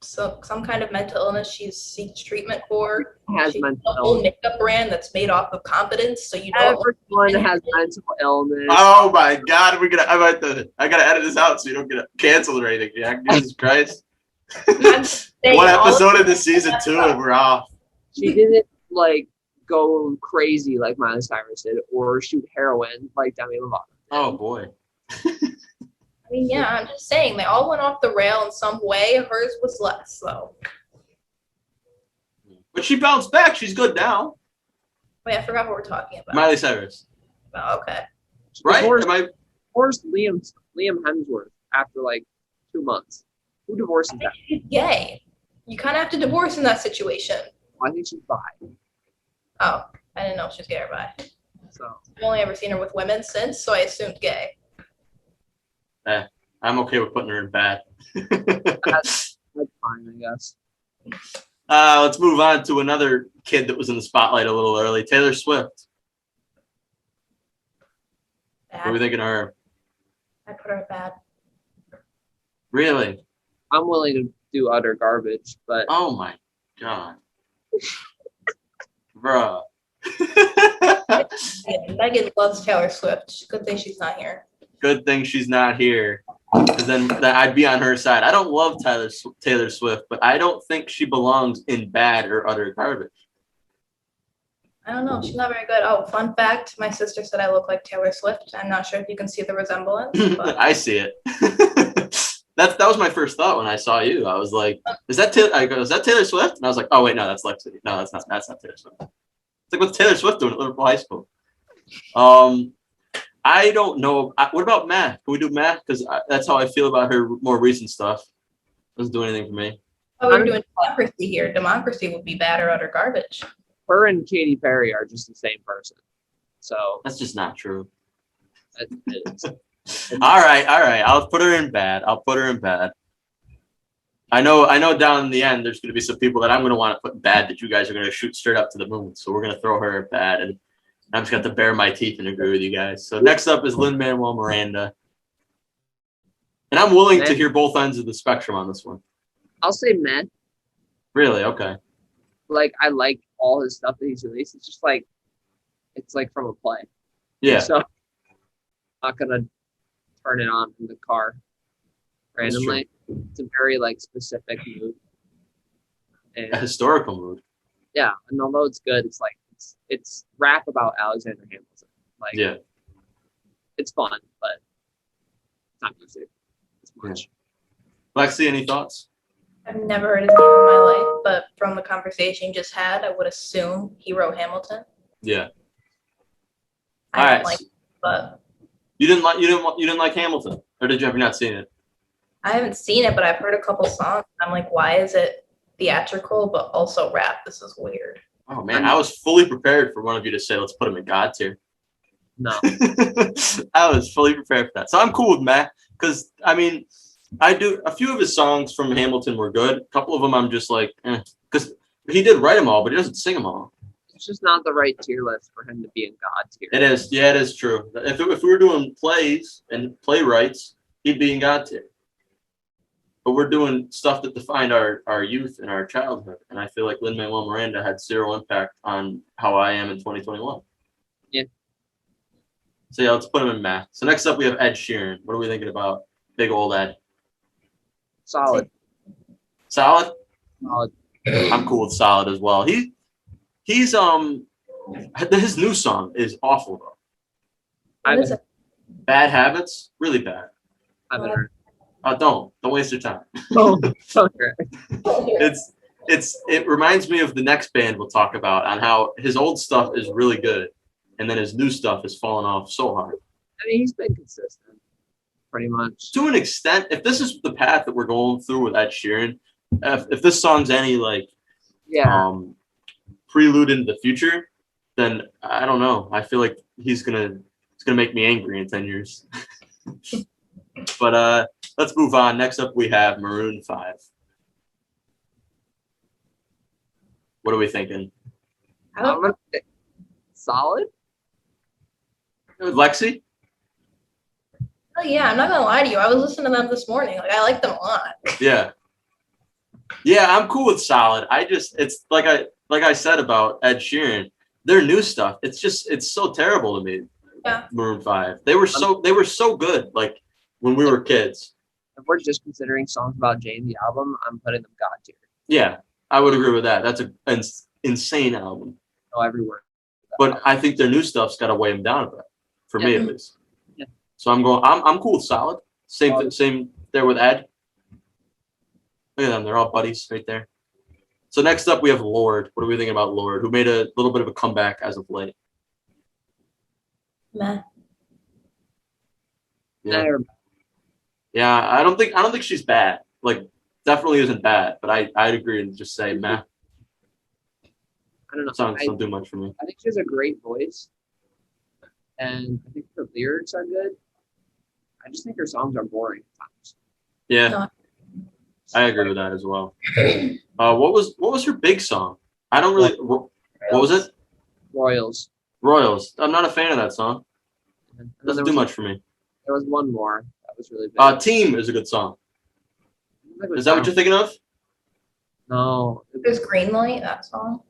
some kind of mental illness she seeks treatment for. Has She mental has a whole illness. makeup brand that's made off of confidence, so you know. Everyone has mental illness. Oh my God, I gotta edit this out so you don't get canceled or anything, Jack. Jesus Christ. I'm saying One all of episode them into season 2 and we're off. She didn't like go crazy like Miley Cyrus did, or shoot heroin like Demi Lovato. Oh boy. I mean, yeah, I'm just saying they all went off the rail in some way. Hers was less, though. But she bounced back. She's good now. Wait, I forgot what we're talking about. Miley Cyrus. Oh, okay. Right? Divorced Liam Hemsworth after like 2 months. Who divorces that? She's gay. You kind of have to divorce in that situation. I think she's bi. Oh, I didn't know if she was gay or bi. So I've only ever seen her with women since, so I assumed gay. I'm okay with putting her in bad. that's fine, I guess. Let's move on to another kid that was in the spotlight a little early, Taylor Swift. Bad. What are we thinking of her? I put her bad. Really? I'm willing to do utter garbage, but Oh my god. Bruh. Megan loves Taylor Swift. Good thing she's not here. Good thing she's not here. Because then I'd be on her side. I don't love Taylor Swift, but I don't think she belongs in bad or utter garbage. I don't know. She's not very good. Oh, fun fact. My sister said I look like Taylor Swift. I'm not sure if you can see the resemblance. But I see it. That was my first thought when I saw you. I was like, is that Taylor Swift? And I was like, oh wait, no, that's Lexi. No, that's not Taylor Swift. It's like, what's Taylor Swift doing at Liverpool High School? I don't know. What about math? Can we do math? Because that's how I feel about her more recent stuff. Doesn't do anything for me. oh, we're doing democracy here. Democracy would be bad or utter garbage. her and Katy Perry are just the same person. So That's just not true. it is. All right. I'll put her in bad. I know down in the end there's going to be some people that I'm going to want to put bad that you guys are going to shoot straight up to the moon. So we're going to throw her at bad, and I'm just going to have to bare my teeth and agree with you guys. So next up is Lin-Manuel Miranda. And I'm willing to hear both ends of the spectrum on this one. I'll say meh. Really? Okay. Like, I like all his stuff that he's released. It's just like, it's like from a play. Yeah. So I'm not going to turn it on in the car randomly. It's a very like specific mood. And, A historical mood. yeah, and although it's good, it's like it's rap about Alexander Hamilton. Like, Yeah. it's fun, but it's not music as much. Lexi, any thoughts? I've never heard his name in my life, but from the conversation you just had, I would assume he wrote Hamilton. Yeah. I All don't right. like it, but You didn't like Hamilton, or did you have you not seen it? I haven't seen it, but I've heard a couple songs. I'm like, why is it theatrical but also rap? This is weird. Oh man, I was fully prepared for one of you to say, "Let's put him in God tier." No. I was fully prepared for that, so I'm cool with Matt because I mean, I do a few of his songs from Hamilton were good. A couple of them I'm just like, because he did write them all, but he doesn't sing them all. It's just not the right tier list for him to be in God tier. It is, yeah, it is true. If we were doing plays and playwrights, he'd be in God tier. But we're doing stuff that defined our youth and our childhood, and I feel like Lin-Manuel Miranda had zero impact on how I am in 2021. Yeah. So yeah, let's put him in math. So next up we have Ed Sheeran. What are we thinking about big old Ed? Solid. Solid? Solid. I'm cool with solid as well. He's his new song is awful though. What is it? Bad Habits, really bad. I haven't heard. Don't waste your time. Oh, okay. It reminds me of the next band we'll talk about on how his old stuff is really good, and then his new stuff has fallen off so hard. I mean, he's been consistent, pretty much. To an extent, if this is the path that we're going through with Ed Sheeran, if this song's any like prelude into the future, then I don't know. I feel like it's gonna make me angry in 10 years. But let's move on. Next up, we have Maroon 5. What are we thinking? I'm gonna say solid. Lexi? Oh yeah, I'm not gonna lie to you. I was listening to them this morning. Like I like them a lot. Yeah, I'm cool with solid. It's like I said about Ed Sheeran, their new stuff. It's so terrible to me. Yeah. Maroon 5. They were so good. Like when we were kids. If we're just considering songs about Jane the album, I'm putting them God tier. Yeah, I would agree with that. That's an insane album. Oh, every word. But I think their new stuff's got to weigh them down a bit, for me at least. Yeah. So I'm cool with solid. Same there with Ed. Look at them, they're all buddies right there. So next up, we have Lord. What are we thinking about Lord, who made a little bit of a comeback as of late? Meh. Yeah. Yeah, I don't think she's bad. Like, definitely isn't bad, but I'd agree and just say meh. I don't know. Songs don't do much for me. I think she has a great voice, and I think her lyrics are good. I just think her songs are boring at times. Yeah, No. I agree with that as well. What was her big song? I don't really. What was it? Royals. Royals. I'm not a fan of that song. And then Doesn't do much for me. There was one more that was really big. Team is a good song. Is that what you're thinking of? No. There's Greenlight, that song.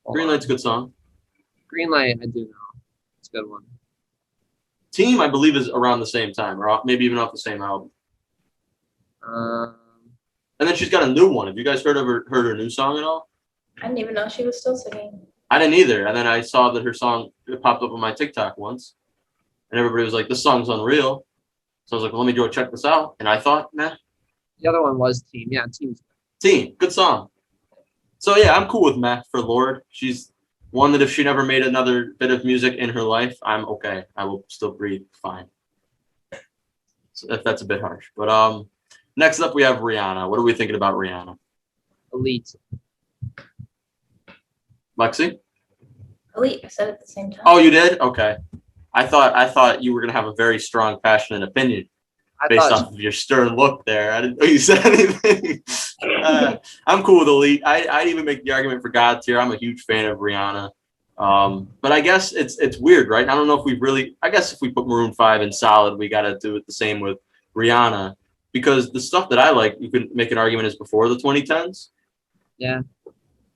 Greenlight's a good song. Greenlight, I do know. It's a good one. Team, I believe, is around the same time, or maybe even off the same album. And then she's got a new one. Have you guys heard her new song at all? I didn't even know she was still singing. I didn't either. And then I saw that her song popped up on my TikTok once, and everybody was like, "This song's unreal." So I was like, well, "Let me go check this out." And I thought, nah. The other one was Team. Yeah, Team's good. Team, good song. So yeah, I'm cool with Matt for Lord. She's one that if she never made another bit of music in her life, I'm okay. I will still breathe fine. So if that's a bit harsh, but next up we have Rihanna. What are we thinking about Rihanna? Elite. Lexi? Elite, I said it at the same time. Oh, you did? Okay. I thought you were gonna have a very strong, passionate opinion based off of your stern look there. I didn't know you said anything. I'm cool with Elite. I'd even make the argument for God tier. I'm a huge fan of Rihanna. But I guess it's weird, right? I don't know if we really. I guess if we put Maroon 5 in solid, we got to do it the same with Rihanna, because the stuff that I like, you can make an argument is before the 2010s. Yeah.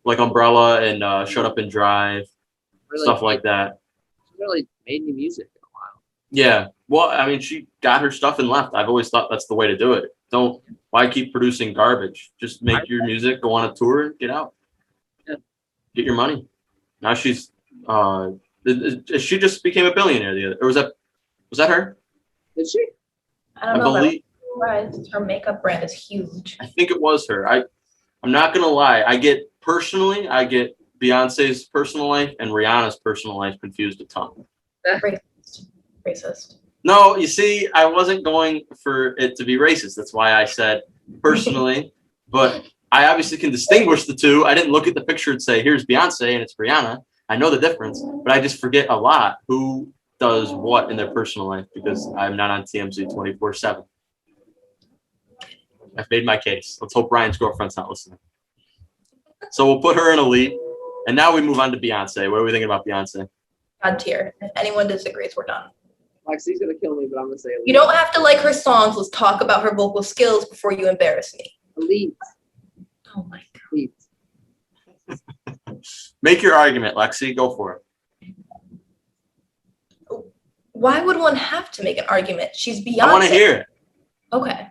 Like Umbrella and Shut Up and Drive, Really stuff like that. She really made new music in a while. Yeah. Well, I mean, she got her stuff and left. I've always thought that's the way to do it. Why keep producing garbage? Just make your music, go on a tour, and get out. Yeah. Get your money. Now she's she just became a billionaire or was that her? Did she? I don't know. But her makeup brand is huge. I think it was her. I'm not gonna lie. I get Beyonce's personal life and Rihanna's personal life confused a ton. Racist. No, you see, I wasn't going for it to be racist. That's why I said personally, but I obviously can distinguish the two. I didn't look at the picture and say, here's Beyonce and it's Rihanna. I know the difference, but I just forget a lot who does what in their personal life because I'm not on TMZ 24/7. I've made my case. Let's hope Ryan's girlfriend's not listening. So we'll put her in Elite. And now we move on to Beyonce. What are we thinking about Beyonce? God tier. If anyone disagrees, we're done. Lexi's going to kill me, but I'm going to say Elite. You don't have to like her songs. Let's talk about her vocal skills before you embarrass me. Elite. Oh my God. Elite. Make your argument, Lexi. Go for it. Why would one have to make an argument? She's Beyonce. I want to hear it. Okay.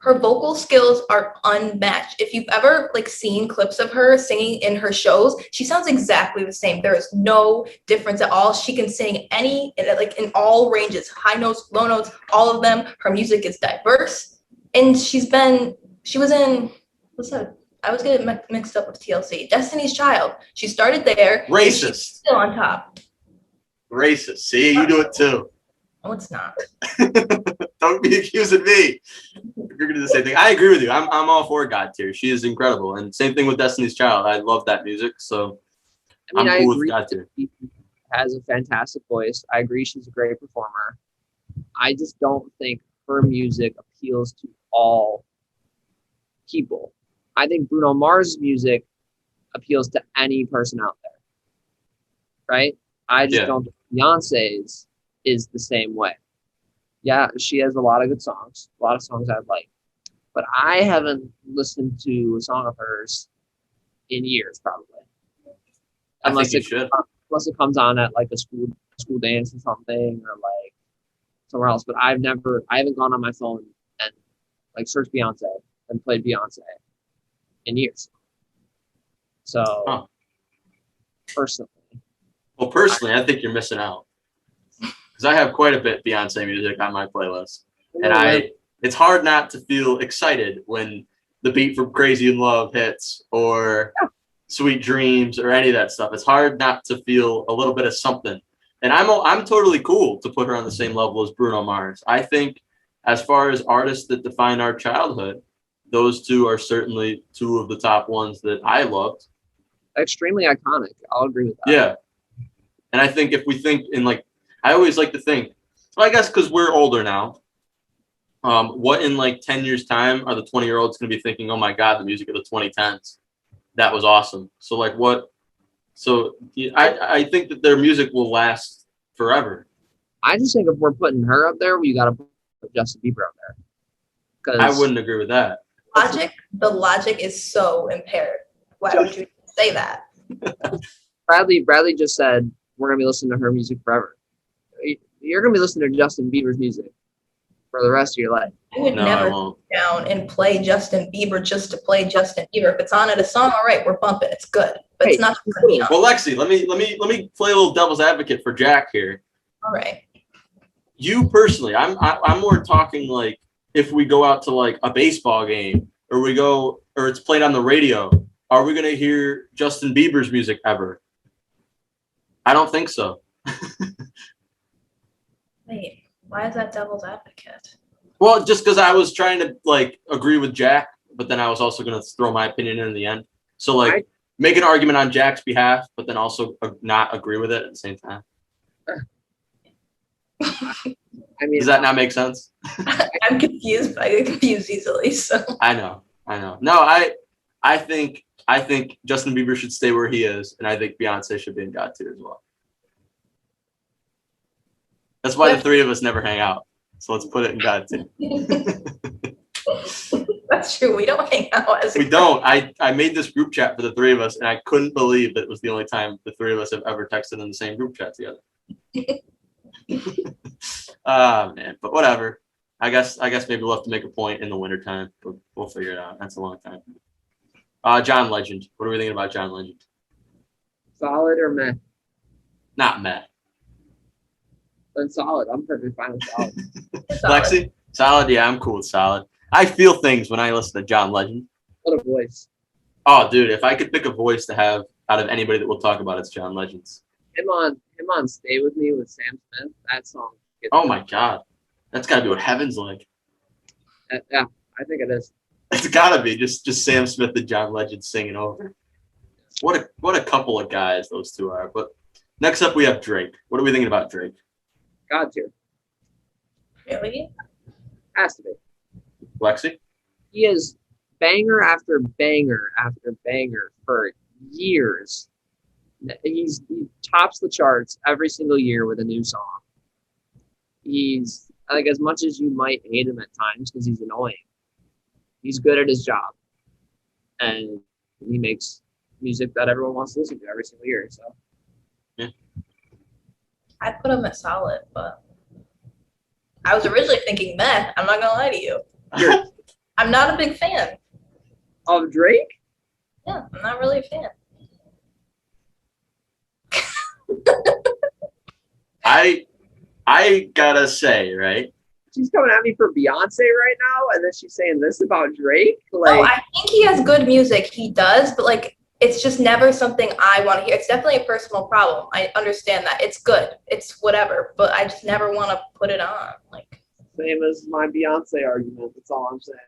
Her vocal skills are unmatched. If you've ever seen clips of her singing in her shows, she sounds exactly the same. There is no difference at all. She can sing in all ranges, high notes, low notes, all of them. Her music is diverse, and she was in what's that? I was getting mixed up with TLC. Destiny's Child. She started there. Racist. Still on top. Racist. See, you do it too. No, it's not. Don't be accusing me. You're gonna do the same thing. I agree with you. I'm all for God tier. She is incredible, and same thing with Destiny's Child. I love that music, so I'm cool with God tier. She has a fantastic voice. I agree she's a great performer. I just don't think her music appeals to all people. I think Bruno Mars' music appeals to any person out there, right? I just don't think Beyonce's is the same way. Yeah, she has a lot of good songs, a lot of songs I like, but I haven't listened to a song of hers in years, probably. Unless it comes on at like a school dance or something, or like somewhere else. But I haven't gone on my phone and searched Beyonce and played Beyonce in years. So personally, I think you're missing out. Because I have quite a bit Beyonce music on my playlist, and it's hard not to feel excited when the beat from Crazy in Love hits or Sweet Dreams or any of that stuff. It's hard not to feel a little bit of something. And I'm totally cool to put her on the same level as Bruno Mars. I think as far as artists that define our childhood, those two are certainly two of the top ones that I loved. Extremely iconic. I'll agree with that. Yeah. And I think if we think in like, I always like to think, well, I guess because we're older now, what in like 10 years time are the 20-year-olds going to be thinking, oh my God, the music of the 2010s, that was awesome. So like I think that their music will last forever. I just think if we're putting her up there, we got to put Justin Bieber up there. Because I wouldn't agree with that. The logic is so impaired. Why would you say that? Bradley just said we're going to be listening to her music forever. You're going to be listening to Justin Bieber's music for the rest of your life. I would never sit down and play Justin Bieber just to play Justin Bieber. If it's on at a song, all right, we're bumping. It's good, but it's not for me. Well, Lexi, let me play a little devil's advocate for Jack here. All right. You personally, I'm more talking like if we go out to like a baseball game or it's played on the radio, are we going to hear Justin Bieber's music ever? I don't think so. Wait, why is that devil's advocate? Well, just because I was trying to like agree with Jack, but then I was also going to throw my opinion in the end. So like make an argument on Jack's behalf, but then also not agree with it at the same time. I mean, does that not make sense? I'm confused. I get confused easily. So I know. No, I think Justin Bieber should stay where he is, and I think Beyonce should be in God tier as well. That's why the three of us never hang out. So let's put it in God tier. That's true. We don't hang out as we don't. I made this group chat for the three of us, and I couldn't believe that it was the only time the three of us have ever texted in the same group chat together. Man, but whatever. I guess maybe we'll have to make a point in the wintertime, but we'll figure it out. That's a long time. John Legend. What are we thinking about John Legend? Solid or meh? Not meh. Then solid. I'm perfectly fine with solid. Lexi? Solid? Yeah, I'm cool with solid. I feel things when I listen to John Legend. What a voice. Oh, dude, if I could pick a voice to have out of anybody that we'll talk about, it's John Legend's. Him on Stay With Me with Sam Smith. That song. Oh my God. That's got to be what heaven's like. Yeah, I think it is. It's got to be just Sam Smith and John Legend singing over. What a couple of guys those two are. But next up we have Drake. What are we thinking about Drake? God tier. Really? Has to be. Lexi? He is banger after banger after banger for years. He tops the charts every single year with a new song. He's like, as much as you might hate him at times because he's annoying, he's good at his job, and he makes music that everyone wants to listen to every single year. So, yeah, I'd put him at solid, but I was originally thinking meh. I'm not gonna lie to you. I'm not a big fan of Drake. Yeah, I'm not really a fan. I gotta say, right? She's coming at me for Beyonce right now, and then she's saying this about Drake. Like, no, I think he has good music. He does, but like, it's just never something I want to hear. It's definitely a personal problem. I understand that. It's good. It's whatever, but I just never want to put it on. Like, same as my Beyonce argument. That's all I'm saying.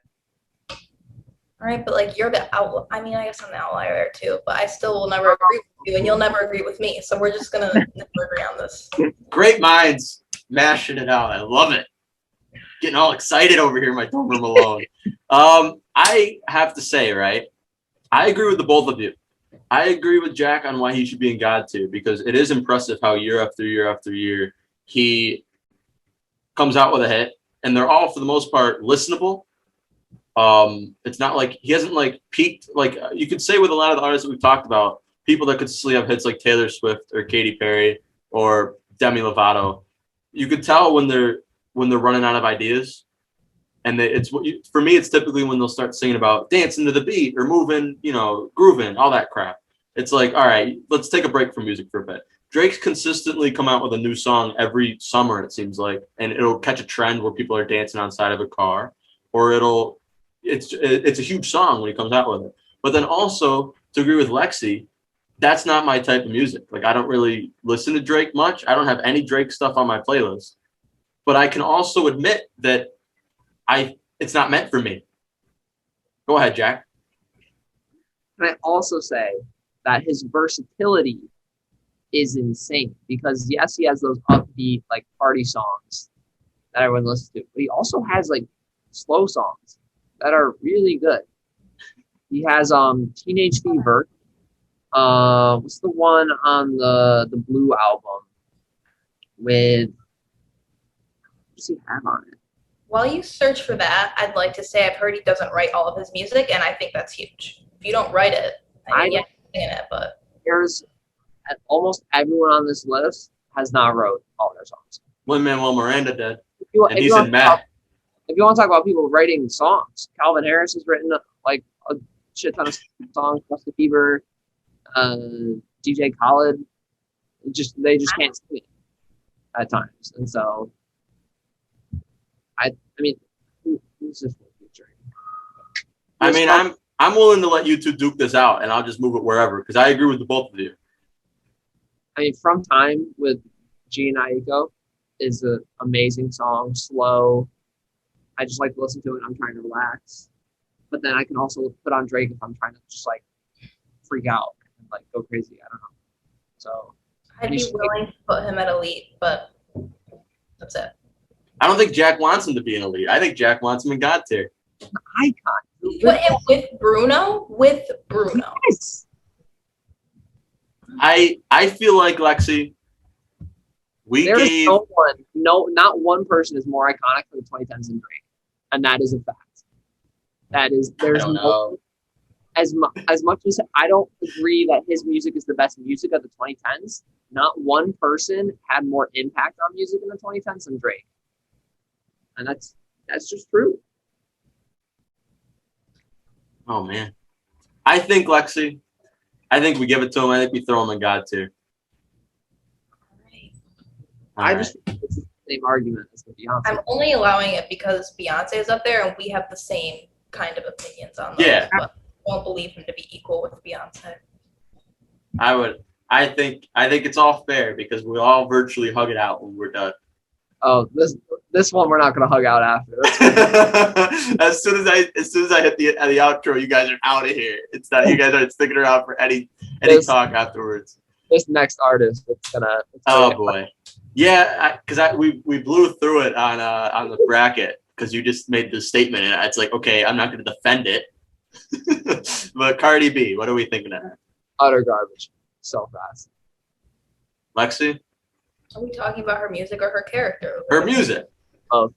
All right, but like, you're the outlier. I mean, I guess I'm the outlier there too, but I still will never agree with you, and you'll never agree with me. So we're just gonna never agree on this. Great minds mashing it out. I love it. Getting all excited over here in my dorm room alone. I have to say, right? I agree with the both of you. I agree with Jack on why he should be in God too, because it is impressive how year after year after year he comes out with a hit, and they're all for the most part listenable. It's not like he hasn't like peaked. Like you could say with a lot of the artists that we've talked about, people that consistently have hits like Taylor Swift or Katy Perry or Demi Lovato, you could tell when they're running out of ideas. And for me, it's typically when they'll start singing about dancing to the beat or moving, grooving, all that crap. It's like, all right, let's take a break from music for a bit. Drake's consistently come out with a new song every summer, it seems like, and it'll catch a trend where people are dancing on the side of a car, or it'll it's a huge song when he comes out with it. But then also to agree with Lexi, that's not my type of music. Like I don't really listen to Drake much. I don't have any Drake stuff on my playlist. But I can also admit that it's not meant for me. Go ahead, Jack. Can I also say that his versatility is insane because yes, he has those upbeat like party songs that everyone listens to, but he also has like slow songs that are really good. He has Teenage Fever. What's the one on the Blue album with what does he have on it? While you search for that, I'd like to say I've heard he doesn't write all of his music, and I think that's huge. If you don't write it, I mean, yeah, you're singing it, but there's almost everyone on this list has not wrote all their songs. Lin-Manuel Miranda did, and he's in Matt. If you want to talk about people writing songs, Calvin Harris has written like a shit ton of songs. Justin Bieber, DJ Khaled, they just can't sing it at times, and so I mean, who's this featuring? I mean, I'm willing to let you two duke this out, and I'll just move it wherever because I agree with the both of you. I mean, From Time with G and Aiko is an amazing song, slow. I just like to listen to it. I'm trying to relax, but then I can also put on Drake if I'm trying to just like freak out and like go crazy. I don't know. So I'd be willing to put him at elite, but that's it. I don't think Jack wants him to be an elite. I think Jack wants him in God tier. An icon. Put him with Bruno. Yes. I feel like Lexi. There's not one person is more iconic for the 2010s than Drake, and that is a fact. There's no. As much as I don't agree that his music is the best music of the 2010s, not one person had more impact on music in the 2010s than Drake. And that's just true. Oh man. I think Lexi, we give it to him. I think we throw him in God tier. I just think it's the same argument as the Beyonce. I'm only allowing it because Beyonce is up there and we have the same kind of opinions on those. Yeah. But I won't believe him to be equal with Beyonce. I think it's all fair because we all virtually hug it out when we're done. Oh, this one we're not gonna hug out after. as soon as I hit the outro, you guys are out of here. It's not you guys aren't sticking around for any talk afterwards. This next artist, it's oh boy, yeah, because we blew through it on the bracket because you just made the statement and it's like okay, I'm not gonna defend it. But Cardi B, what are we thinking of? Utter garbage, so fast. Lexi. Are we talking about her music or her character? Her music. Oh.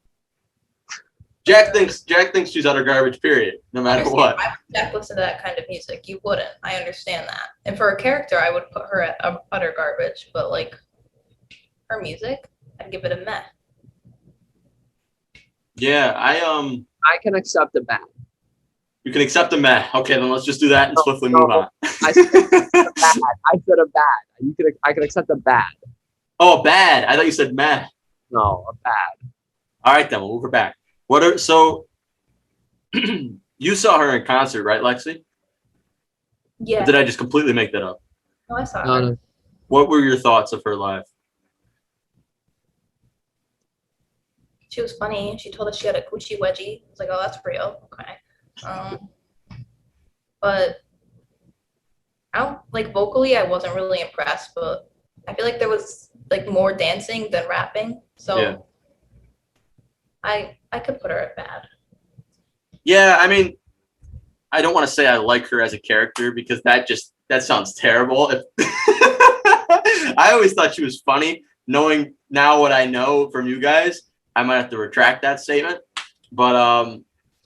Jack thinks she's utter garbage, period, no matter what. Why would Jack listen to that kind of music? You wouldn't. I understand that. And for a character, I would put her at utter garbage. But, like, her music, I'd give it a meh. Yeah, I can accept a bad. You can accept a meh. Okay, then let's just do that and swiftly move on. I said a bad. I can accept a bad. Oh, bad. I thought you said meh. No, a bad. All right, then we'll move her back. You saw her in concert, right, Lexi? Yeah. Or did I just completely make that up? No, I saw her. No. What were your thoughts of her live? She was funny. She told us she had a coochie wedgie. I was like, oh, that's real. Okay. But I don't like vocally. I wasn't really impressed, but I feel like there was like more dancing than rapping. So yeah. I could put her at bad. Yeah, I mean, I don't want to say I like her as a character because that sounds terrible. I always thought she was funny. Knowing now what I know from you guys, I might have to retract that statement. But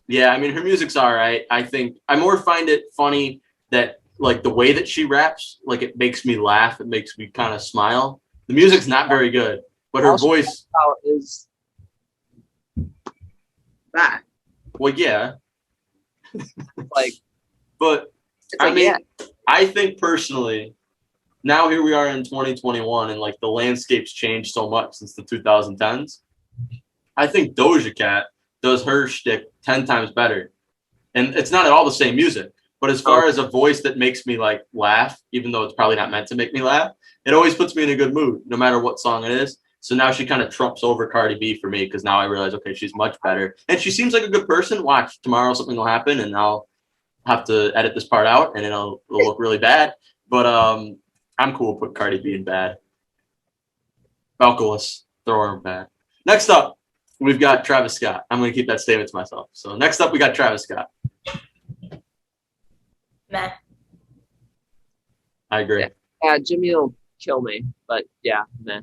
yeah, I mean, her music's all right. I think I more find it funny that like the way that she raps, like it makes me laugh. It makes me kind of smile. The music's not very good, but her voice is bad. Well, yeah. But I mean, yeah. I think personally, now here we are in 2021 and like the landscape's changed so much since the 2010s. I think Doja Cat does her shtick 10 times better. And it's not at all the same music. But as far as a voice that makes me like laugh, even though it's probably not meant to make me laugh, it always puts me in a good mood, no matter what song it is. So now she kind of trumps over Cardi B for me because now I realize, okay, she's much better. And she seems like a good person. Watch, tomorrow something will happen and I'll have to edit this part out and it'll look really bad. But I'm cool with putting Cardi B in bad. Balculus, throw her in bad. Next up, we've got Travis Scott. I'm going to keep that statement to myself. So next up, we got Travis Scott. Meh. I agree. Yeah, Jimmy will kill me, but yeah, meh.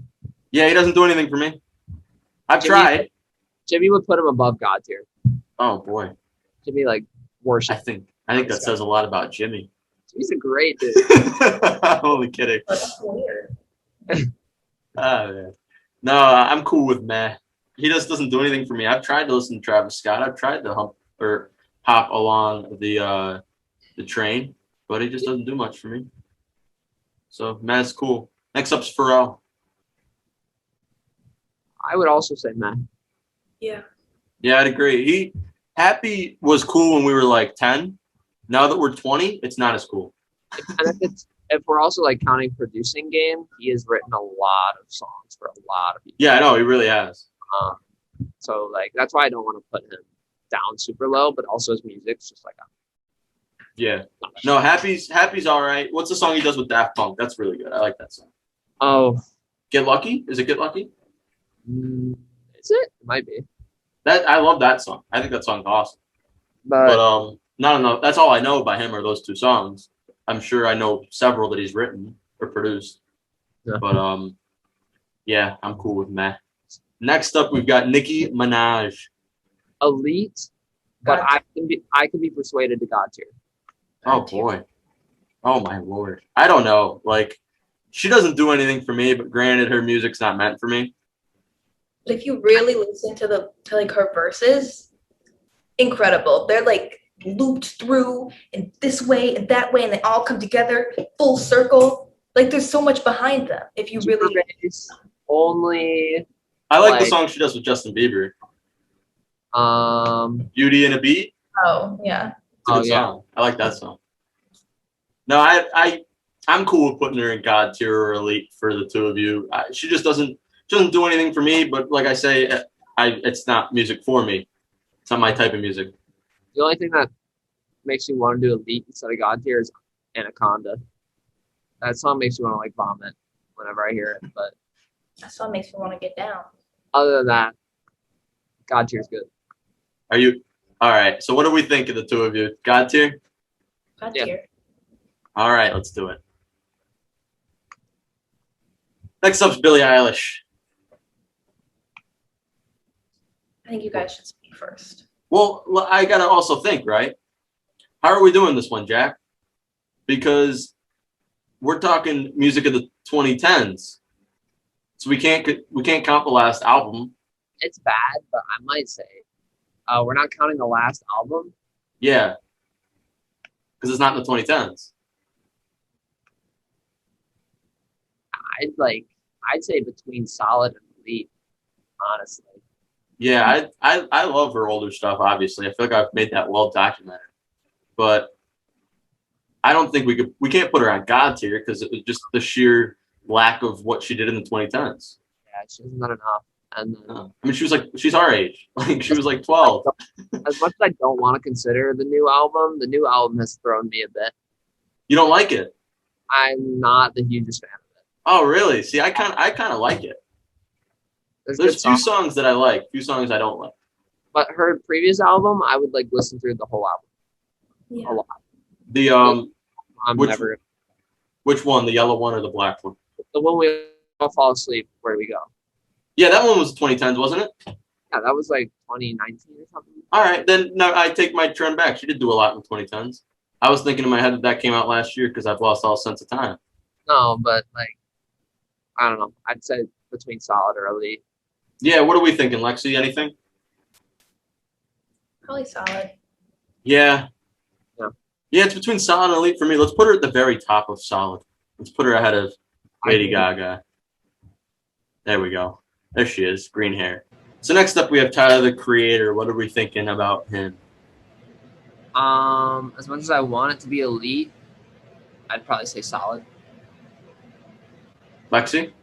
Yeah, he doesn't do anything for me. I've tried. Jimmy would put him above God tier. Oh boy. Jimmy like worship. I think that says a lot about Jimmy. Jimmy's a great dude. I'm only kidding. That's weird. Oh, man. No, I'm cool with meh. He just doesn't do anything for me. I've tried to listen to Travis Scott. I've tried to hop along the train, but he just doesn't do much for me. So meh's cool. Next up's Pharrell. I would also say meh. Yeah. Yeah, I'd agree. Happy was cool when we were like 10. Now that we're 20, it's not as cool. And if we're also like counting producing game, he has written a lot of songs for a lot of people. Yeah, I know, he really has. So like that's why I don't want to put him down super low, but also his music's just like yeah. No, Happy's all right. What's the song he does with Daft Punk? That's really good. I like that song. Oh, Get Lucky? Is it Get Lucky? Is it? It might be. I love that song. I think that song's awesome. But not enough. That's all I know by him are those two songs. I'm sure I know several that he's written or produced. Yeah. But yeah, I'm cool with meh. Next up, we've got Nicki Minaj. elite, but God. I can be persuaded to God tier. Oh boy. Oh my lord. I don't know. Like, she doesn't do anything for me, but granted, her music's not meant for me. But if you really listen to like her verses, incredible. They're like looped through and this way and that way, and they all come together full circle. Like there's so much behind them. If you really only I like the song she does with Justin Bieber. Beauty and a Beat. Oh yeah. It's a good song. I like that song. No, I'm cool with putting her in God tier or elite for the two of you. She just doesn't do anything for me. But like I say, it's not music for me. It's not my type of music. The only thing that makes me want to do elite instead of God tier is Anaconda. That song makes me want to like vomit whenever I hear it. But That song makes me want to get down. other than that, God tier is good. Are you all right? So what do we think of the two of you? God tier? God Yeah. tier. All right, let's do it. Next up's Billie Eilish. I think you guys should speak first. Well, I gotta also think, right? How are we doing this one, Jack? Because we're talking music of the 2010s, so we can't count the last album. It's bad, but I might say we're not counting the last album. Yeah, because it's not in the 2010s. I'd say between solid and elite, honestly. Yeah, I love her older stuff. Obviously, I feel like I've made that well documented, but I don't think we can't put her on God tier because it was just the sheer lack of what she did in the 2010s. Yeah, she hasn't done enough. And I mean, she's our age. Like she was like 12. As much as I don't want to consider the new album has thrown me a bit. You don't like it? I'm not the hugest fan of it. Oh, really? See, I kind of like it. There's few songs that I like, few songs I don't like. But her previous album, I would like listen through the whole album. Yeah. A lot. The which one, the yellow one or the black one? The one we all fall asleep. Where do we go? Yeah, that one was 2010s, wasn't it? Yeah, that was like 2019 or something. All right, then no, I take my turn back. She did do a lot in the 2010s. I was thinking in my head that came out last year because I've lost all sense of time. No, but like, I don't know. I'd say between solid or elite. Yeah, what are we thinking, Lexi? Anything? Probably solid. Yeah. Yeah. Yeah, it's between solid and elite for me. Let's put her at the very top of solid. Let's put her ahead of Lady Gaga. There we go. There she is, green hair. So next up we have Tyler, the Creator. What are we thinking about him? As much as I want it to be elite, I'd probably say solid. Lexi?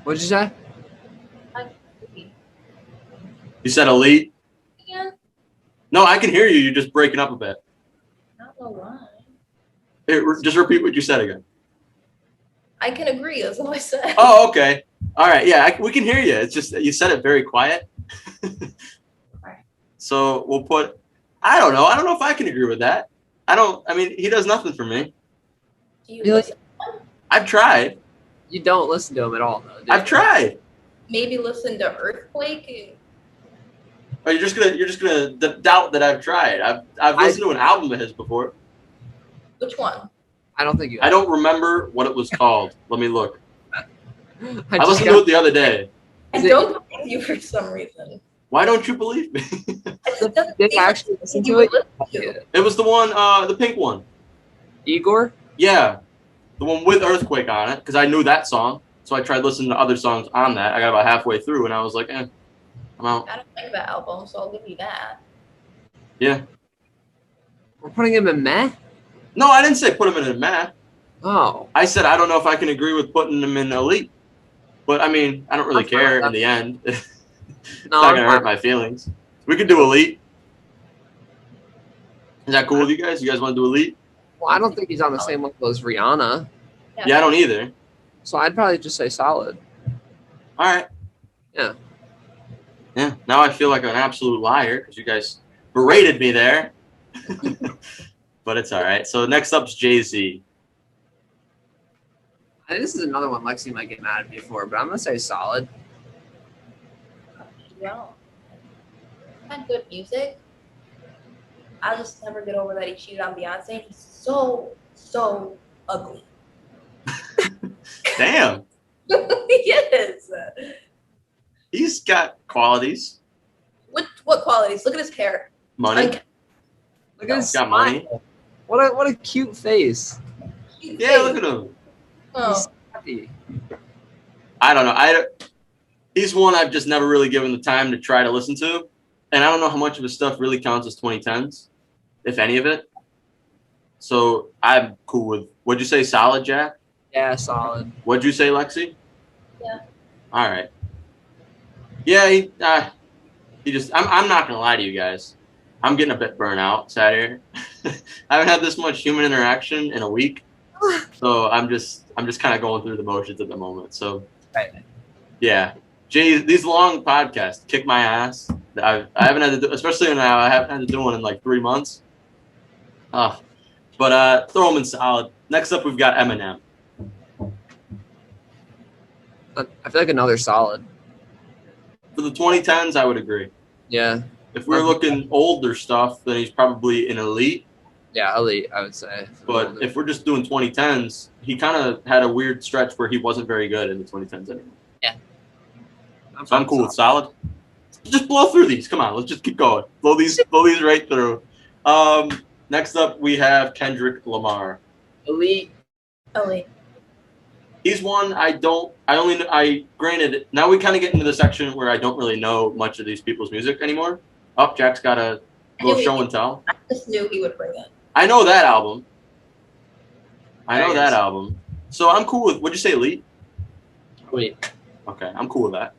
What'd you say? You said elite? Yeah. No, I can hear you. You're just breaking up a bit. I don't know why. Just repeat what you said again. I can agree. That's all I said. Oh, okay. All right. Yeah, we can hear you. It's just you said it very quiet. So we'll put. I don't know. I don't know if I can agree with that. I mean, he does nothing for me. Do you Really? listen? I've tried. You don't listen to him at all, though. I've tried. Maybe listen to Earthquake. Or you're just gonna doubt that I've tried. I've listened to an album of his before. Which one? I don't think you. I don't remember what it was called. Let me look. I just listened to it the other day. I don't believe you for some reason. Why don't you believe me? Did I actually listen to it? It was the one, the pink one. Igor? Yeah, the one with Earthquake on it, because I knew that song. So I tried listening to other songs on that. I got about halfway through, and I was like, I'm out. I don't like that album, so I'll give you that. Yeah. We're putting him in meh? No, I didn't say put him in a meh. Oh. I said I don't know if I can agree with putting him in elite. But, I mean, I don't really care in the end. It's not going to hurt my feelings. We could do elite. Is that cool with you guys? You guys want to do elite? Well, I don't think he's on the same level as Rihanna. Yeah, I don't either. So I'd probably just say solid. All right. Yeah. Yeah, now I feel like an absolute liar because you guys berated me there. But it's all right. So next up's Jay-Z. I think this is another one Lexi might get mad at me for, but I'm going to say solid. Yeah. Had good music. I just never get over that he cheated on Beyonce. He's so ugly. Damn. Yes. He's got qualities. What qualities? Look at his hair. Money. Look at his got money. What a cute face. Yeah, look at him. Oh. He's happy. I don't know. He's one I've just never really given the time to try to listen to. And I don't know how much of his stuff really counts as 2010s, if any of it. So I'm cool with. What'd you say, solid, Jack? Yeah, solid. What'd you say, Lexi? Yeah. All right. Yeah, he just. I'm not gonna lie to you guys. I'm getting a bit burnt out, sat here. I haven't had this much human interaction in a week, so I'm just kind of going through the motions at the moment. So, right. Yeah, Jay, these long podcasts kick my ass. I haven't had to do, especially now. I haven't had to do one in like 3 months. But throw them in solid. Next up, we've got Eminem. I feel like another solid. For the 2010s, I would agree. Yeah. If we're looking older stuff, then he's probably an elite. Yeah, elite, I would say. But if we're just doing 2010s, he kind of had a weird stretch where he wasn't very good in the 2010s anymore. Yeah. So I'm cool with solid. Just blow through these. Come on, let's just keep going. Blow these right through. Next up, we have Kendrick Lamar. Elite. He's one granted, now we kind of get into the section where I don't really know much of these people's music anymore. Oh, Jack's got a little show and tell. I just knew he would bring it. I know that album. Nice. So I'm cool with, would you say elite? Elite. Okay, I'm cool with that.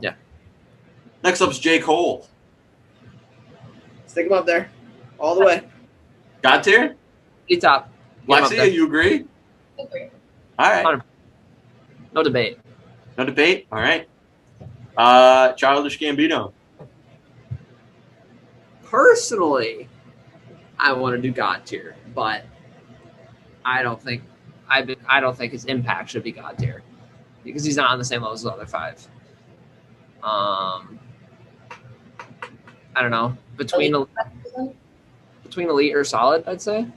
Yeah. Next up is J. Cole. Stick him up there. All the way. God tier? Elite top. Lexi, you agree? Agree. All right. No debate. No debate? All right. Childish Gambino. Personally, I want to do God tier, but I don't think his impact should be God tier because he's not on the same level as the other five. I don't know. Between elite or solid, I'd say.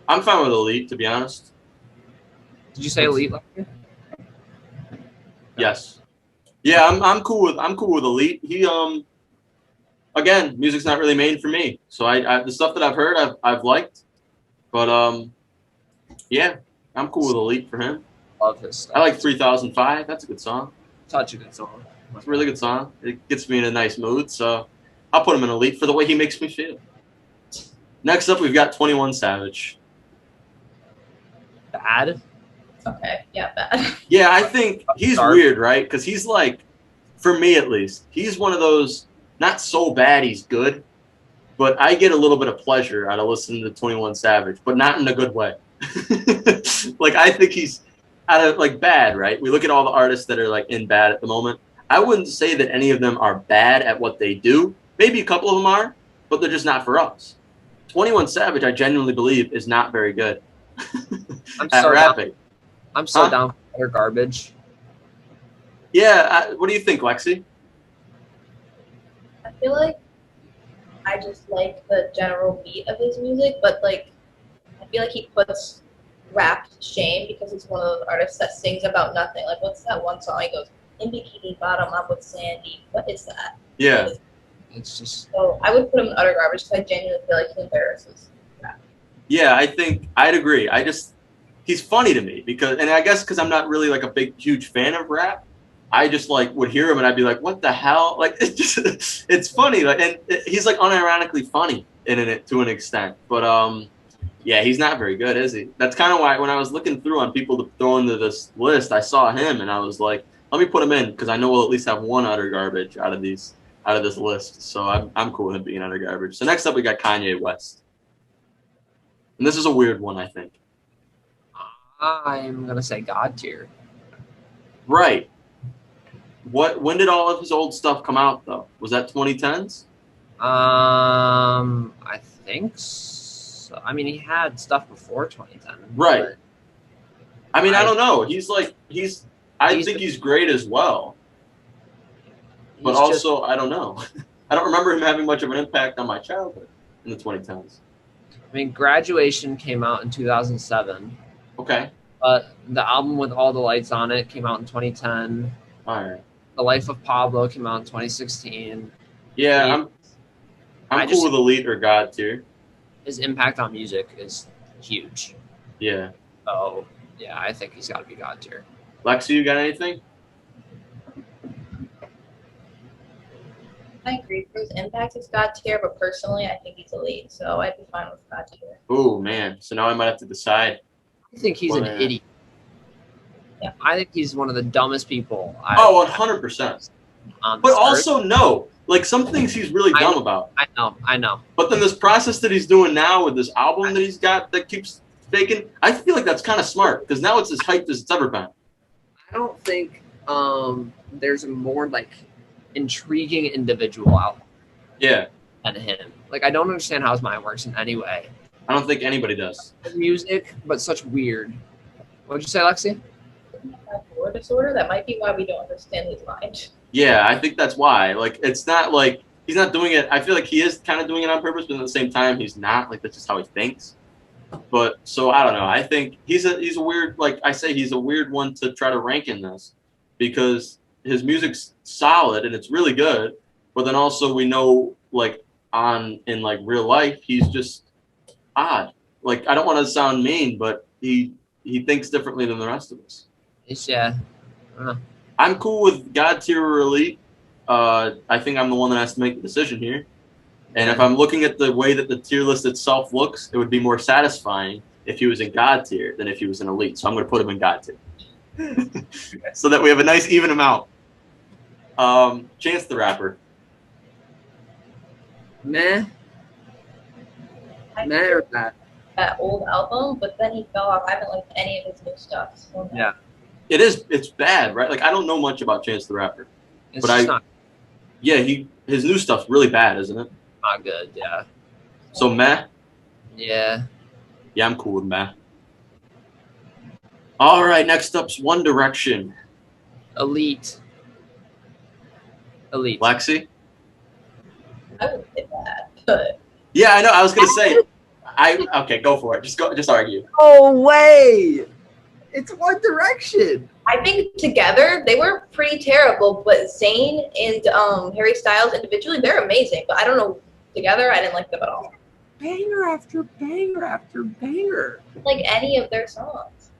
I'm fine with elite, to be honest. Did you say elite? Yes. Yeah, I'm cool with elite. He again, music's not really made for me. So I the stuff that I've heard I've liked. But yeah, I'm cool with elite for him. Love his stuff. I like 3005. That's a good song. Such a good song. It's a really good song. It gets me in a nice mood, so I'll put him in elite for the way he makes me feel. Next up, we've got 21 Savage. Bad. Okay, yeah, bad. Yeah, I think he's Dark. weird, right? Because he's like, for me at least, he's one of those, not so bad he's good, but I get a little bit of pleasure out of listening to 21 Savage, but not in a good way. Like, I think he's out of, like, bad, right? We look at all the artists that are, like, in bad at the moment. I wouldn't say that any of them are bad at what they do. Maybe a couple of them are, but they're just not for us. 21 Savage, I genuinely believe, is not very good I'm at so rapping. down. I'm so down for utter garbage. Yeah, what do you think, Lexi? I feel like I just like the general beat of his music, but like I feel like he puts rap to shame because he's one of those artists that sings about nothing. Like what's that one song? He goes, "In bikini bottom, I'm with Sandy." What is that? Yeah. It's just So I would put him in utter garbage because I genuinely feel like he embarrasses rap. Yeah, I think I'd agree. He's funny to me and I guess because I'm not really like a huge fan of rap, I just like would hear him and I'd be like, what the hell? Like it's funny. Like, and he's like unironically funny in it to an extent. But yeah, he's not very good, is he? That's kind of why when I was looking through on people to throw into this list, I saw him and I was like, let me put him in because I know we'll at least have one utter garbage out of this list. So I'm cool with him being utter garbage. So next up we got Kanye West. And this is a weird one, I think. I'm gonna say God tier. Right. When did all of his old stuff come out though? Was that 2010s? I think so. I mean, he had stuff before 2010. Right. but I mean, I don't know. I think he's great as well. But he's also, I don't know. I don't remember him having much of an impact on my childhood in the 2010s. I mean, Graduation came out in 2007. Okay. But the album with all the lights on it came out in 2010. All right. The Life of Pablo came out in 2016. Yeah, I'm cool with elite or God tier. His impact on music is huge. Yeah. Oh, yeah, I think he's got to be God tier. Lexi, you got anything? I agree. For his impact, it's God tier, but personally, I think he's elite, so I'd be fine with God tier. Oh man, so now I might have to decide. I think he's an idiot. Yeah. I think he's one of the dumbest people. 100%. But also, no. Like, some things he's really dumb about. I know. But then this process that he's doing now with this album that he's got that keeps faking, I feel like that's kind of smart because now it's as hyped as it's ever been. I don't think there's a more, like, intriguing individual out Yeah. than him. Like, I don't understand how his mind works in any way. I don't think anybody does. Music, but such weird. What'd you say, Lexi? Bipolar disorder, that might be why we don't understand his mind. Yeah, I think that's why. Like, it's not like he's not doing it. I feel like he is kind of doing it on purpose, but at the same time, he's not. Like, that's just how he thinks. But so I don't know. I think he's a weird. Like I say, he's a weird one to try to rank in this because his music's solid and it's really good. But then also we know like in like real life, he's just odd. Like I don't want to sound mean, but he thinks differently than the rest of us. Yeah. I'm cool with God tier or elite. I think I'm the one that has to make the decision here. And if I'm looking at the way that the tier list itself looks, it would be more satisfying if he was in God tier than if he was in elite. So I'm going to put him in God tier. So that we have a nice even amount. Chance the Rapper. Meh. I Meh or that? That old album, but then he fell off. I haven't liked any of his new stuff. So Yeah. It's bad, right? Like I don't know much about Chance the Rapper. It's just not his new stuff's really bad, isn't it? not good, yeah. So meh? Yeah. Yeah, I'm cool with meh. All right, next up's One Direction. Elite. Lexi? I would say that, but Yeah, I know. I was gonna say. Okay, go for it. Just argue. Oh way! It's One Direction. I think together they were pretty terrible. But Zayn and Harry Styles individually, they're amazing. But I don't know, together I didn't like them at all. Banger after banger after banger. Like any of their songs.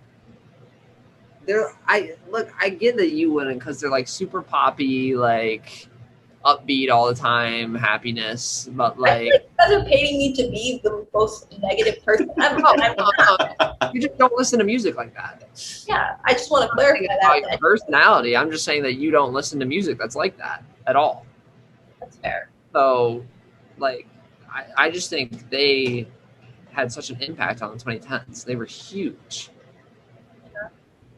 I get that you wouldn't because they're like super poppy, like upbeat all the time, happiness, but I feel like like you guys are painting me to be the most negative person ever. I'm not. you just don't listen to music like that. Yeah, I just want to I'm clarify saying about that. your personality. I'm just saying that you don't listen to music that's like that at all. That's fair. So, like, I just think they had such an impact on the 2010s. They were huge.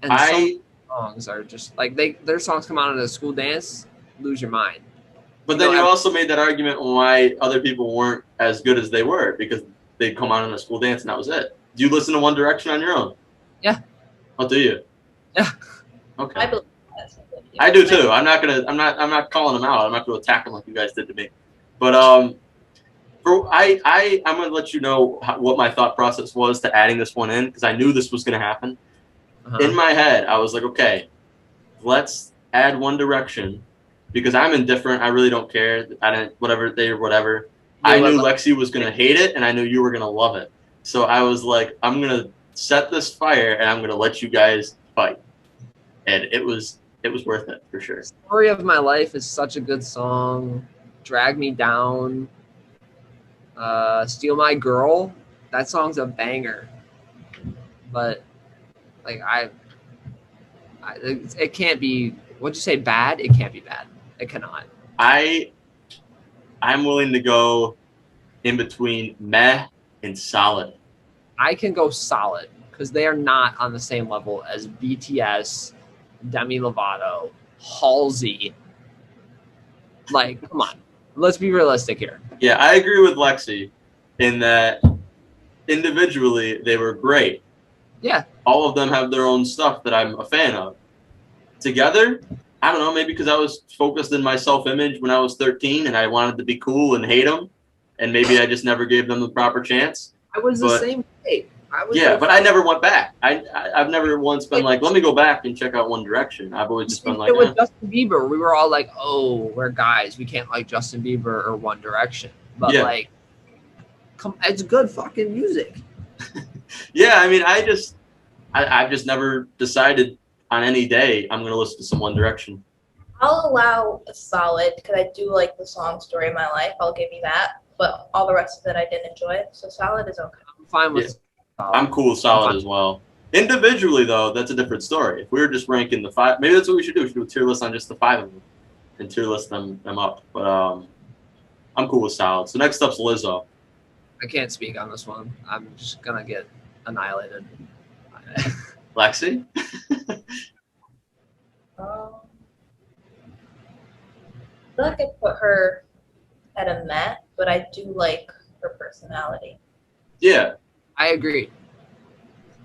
And some songs are just like their songs come out in a school dance, lose your mind. But then you also made that argument on why other people weren't as good as they were because they'd come out in a school dance and that was it. Do you listen to One Direction on your own? Yeah. Oh, do you? Yeah. Okay. I believe that's what you I do too. I'm not calling them out. I'm not gonna attack them like you guys did to me. But I'm gonna let you know what my thought process was to adding this one in because I knew this was gonna happen. In my head, I was like, okay, let's add One Direction because I'm indifferent. I really don't care. Whatever. I knew Lexi was gonna hate it, and I knew you were gonna love it. So I was like, I'm gonna set this fire, and I'm gonna let you guys fight. And it was worth it for sure. Story of My Life is such a good song. Drag Me Down. Steal My Girl. That song's a banger. But like it can't be. What'd you say? Bad? It can't be bad. It cannot. I'm willing to go in between meh and solid. I can go solid because they are not on the same level as BTS, Demi Lovato, Halsey. Like, come on, let's be realistic here. Yeah, I agree with Lexi in that individually they were great. Yeah. All of them have their own stuff that I'm a fan of. Together, I don't know, maybe because I was focused in my self-image when I was 13 and I wanted to be cool and hate them, and maybe I just never gave them the proper chance. I was the same way. But I never went back. I've never once been like, let me go back and check out One Direction. I've always just been like, with Justin Bieber, we were all like, oh, we're guys. We can't like Justin Bieber or One Direction. But like, it's good fucking music. Yeah, I mean, I've just never decided on any day I'm going to listen to some One Direction. I'll allow a solid because I do like the song Story of My Life. I'll give you that. But all the rest of it I didn't enjoy. So solid is okay. I'm fine with solid. I'm cool with solid as well. Individually, though, that's a different story. If we were just ranking the 5, maybe that's what we should do. We should do a tier list on just the 5 of them and tier list them up. But I'm cool with solid. So next up's Lizzo. I can't speak on this one. I'm just going to get annihilated. Lexi? I feel like I put her at a meh, but I do like her personality. Yeah. I agree.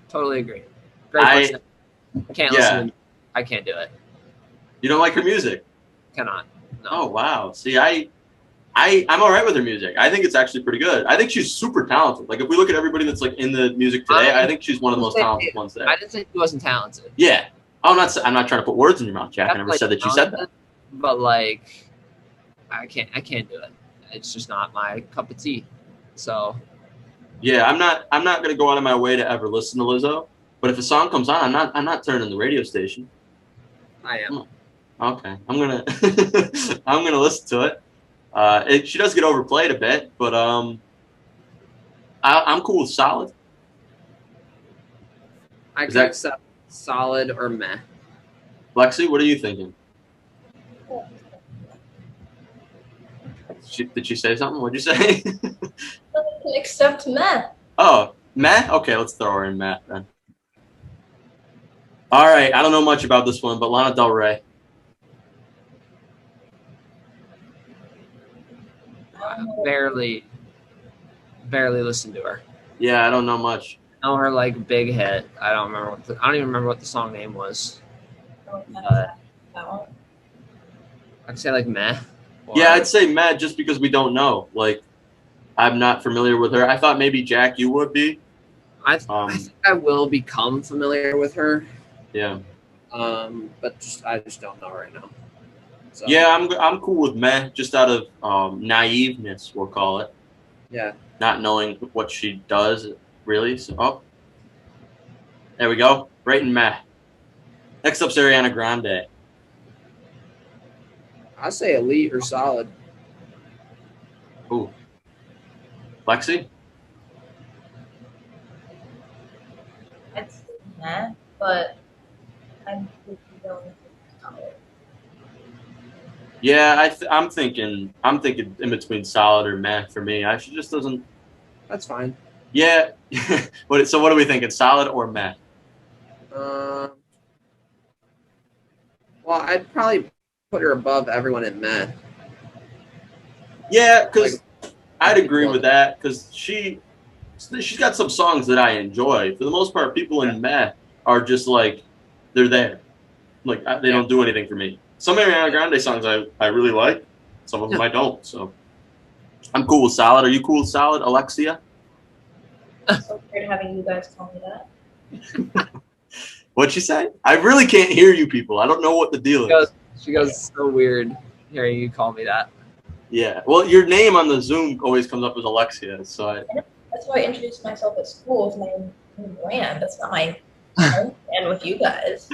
Totally agree. Great person. Can't listen to I can't do it. You don't like her music? Cannot. No. Oh, wow. See, I'm all right with her music. I think it's actually pretty good. I think she's super talented. Like, if we look at everybody that's, like, in the music today, I think she's one of the most talented ones there. I didn't say she wasn't talented. Yeah. I'm not trying to put words in your mouth, Jack. I never said that you said that. But, like, I can't do it. It's just not my cup of tea. So... Yeah, I'm not gonna go out of my way to ever listen to Lizzo, but if a song comes on, I'm not turning the radio station. I am. Okay, I'm gonna listen to it. She does get overplayed a bit, but I'm cool with solid. I can accept solid or meh. Lexi, what are you thinking? Did she say something? What'd you say? Except meh. Oh, meh? Okay, let's throw her in meh then. All right, I don't know much about this one, but Lana Del Rey. Barely listened to her. Yeah, I don't know much. I know her like big hit. I don't even remember what the song name was. I'd say like meh. Yeah, I'd say meh just because we don't know. Like, I'm not familiar with her. I thought maybe Jack, you would be. I think I will become familiar with her. Yeah. But I just don't know right now. So. Yeah, I'm cool with meh, just out of naiveness, we'll call it. Yeah. Not knowing what she does, really. So, there we go. Right in meh. Next up's Ariana Grande. I say elite or solid. Ooh. Lexi? I'd say that, but I'm going with solid. Yeah, I'm thinking in between solid or meh for me. She just doesn't. That's fine. Yeah. So what are we thinking? Solid or meh? Well, I'd probably put her above everyone in meh. Yeah, because Like, I'd agree with that because she's got some songs that I enjoy. For the most part, people in meh are just like they're there, like they don't do anything for me. Some Ariana Grande songs I really like, some of them I don't. So I'm cool with solid. Are you cool with solid, Alexia? It's so weird having you guys call me that. What'd she say? I really can't hear you people. I don't know what the deal is. She goes so weird hearing you call me that. Yeah. Well, your name on the Zoom always comes up as Alexia, so That's why I introduced myself at school with my new brand. That's not my own brand with you guys.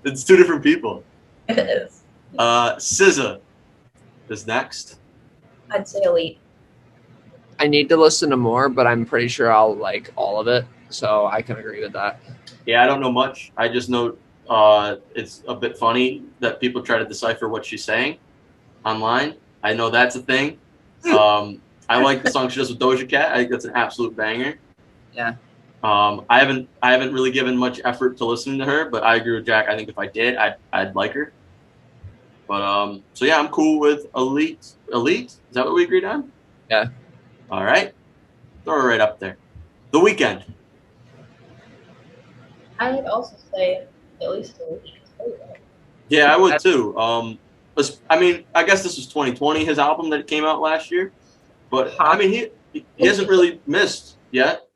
It's two different people. It is. SZA is next. I'd say elite. I need to listen to more, but I'm pretty sure I'll like all of it, so I can agree with that. Yeah, I don't know much. I just know it's a bit funny that people try to decipher what she's saying online. I know that's a thing. I like the song she does with Doja Cat. I think that's an absolute banger. Yeah. I haven't really given much effort to listening to her, but I agree with Jack. I think if I did, I'd like her. But so yeah, I'm cool with elite. Elite? Is that what we agreed on? Yeah. All right. Throw her right up there. The Weeknd. I'd also say at least elite. Yeah, I would too. I mean, I guess this was 2020, his album that came out last year. But I mean, he hasn't really missed yet.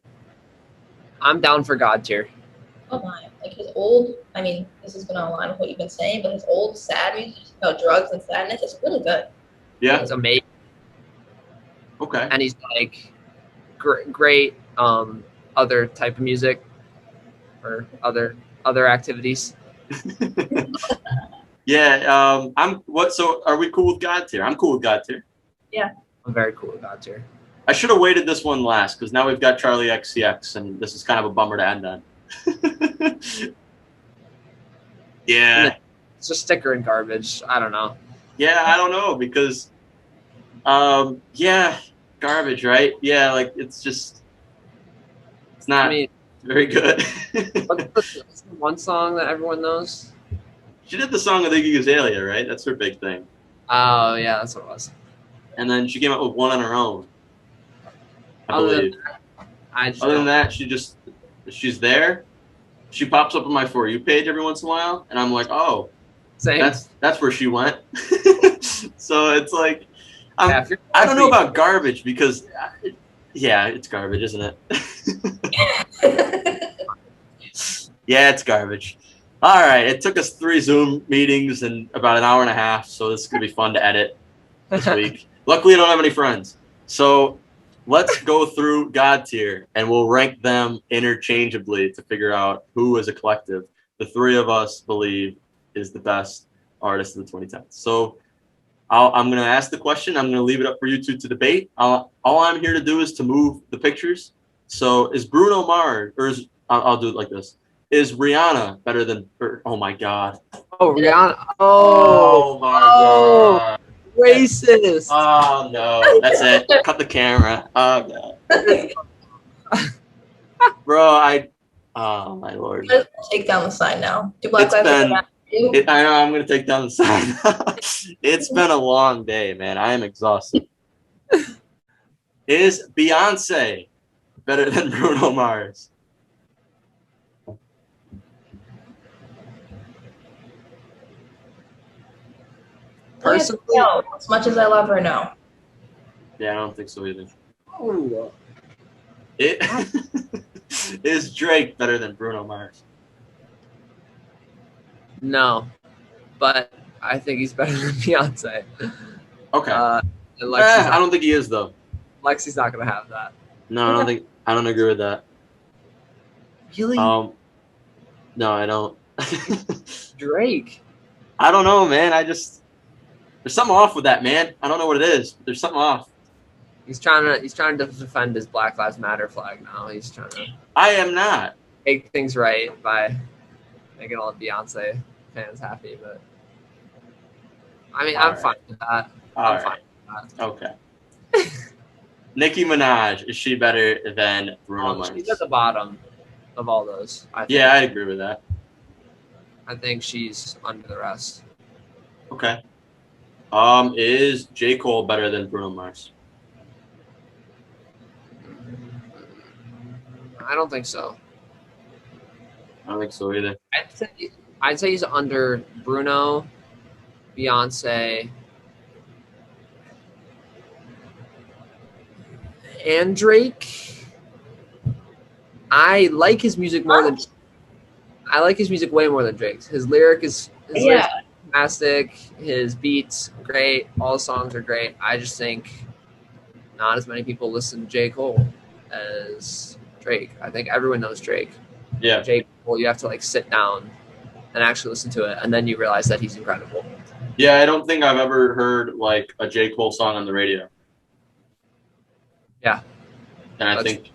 I'm down for God tier. Oh my! Like his old. I mean, this is gonna align with what you've been saying, but his old sad music about drugs and sadness is really good. Yeah. It's amazing. Okay. And he's like great other type of music or other activities. Yeah. So are we cool with God tier? I'm cool with God tier. Yeah. I'm very cool with God tier. I should have waited this one last because now we've got Charlie XCX, and this is kind of a bummer to end on. Yeah. It's just sticker and garbage. I don't know. Yeah, I don't know because, yeah, garbage, right? Yeah, like it's not very good. What's the one song that everyone knows? She did the song with Iggy Azalea, right? That's her big thing. Oh yeah, that's what it was. And then she came out with one on her own, I believe. Other than that, she's there. She pops up on my For You page every once in a while, and I'm like, oh, same. That's where she went. So it's like, I don't know about garbage because, yeah, it's garbage, isn't it? Yeah, it's garbage. All right, it took us 3 Zoom meetings and about an hour and a half, so this is gonna be fun to edit this week. Luckily, I don't have any friends, so let's go through God tier and we'll rank them interchangeably to figure out who, as a collective, the 3 of us believe is the best artist of the 2010s. So I'm going to ask the question. I'm going to leave it up for you two to debate. All I'm here to do is to move the pictures. So is Bruno Mars, or I'll do it like this. Is Rihanna better than, oh my God. Oh, Rihanna. Oh my God. Racist. Oh no, that's it. Cut the camera. Oh God. Bro, oh my Lord. Let's take down the sign now. Do Black It's Lives Matter? I know I'm gonna take down the sign. It's been a long day, man. I am exhausted. Is Beyonce better than Bruno Mars? Personally, no. As much as I love her, no. Yeah, I don't think so either. oh, Is Drake better than Bruno Mars? no, but I think he's better than Beyonce. Okay. I don't think he is though. Lexi's not gonna have that. No, I don't agree with that. Really? No, I don't. Drake. I don't know, man. There's something off with that, man. I don't know what it is, but there's something off. He's trying to defend his Black Lives Matter flag now. He's trying to I am not. make things right by making all the Beyonce fans happy. But I mean, I'm fine with that. All I'm fine right. with that. Okay. Nicki Minaj, is she better than Bruno Mars? She's at the bottom of all those. I think. Yeah, I agree with that. I think she's under the rest. Okay. Is J. Cole better than Bruno Mars? I don't think so. I don't think so either. I'd say he's under Bruno, Beyonce, and Drake. I like his music more than I like his music way more than Drake's. His lyrics fantastic. His beats great. All the songs are great. I just think not as many people listen to J. Cole as Drake. I think everyone knows Drake. Yeah. J. Cole, you have to like sit down and actually listen to it, and then you realize that he's incredible. Yeah, I don't think I've ever heard like a J. Cole song on the radio. Yeah. And I think,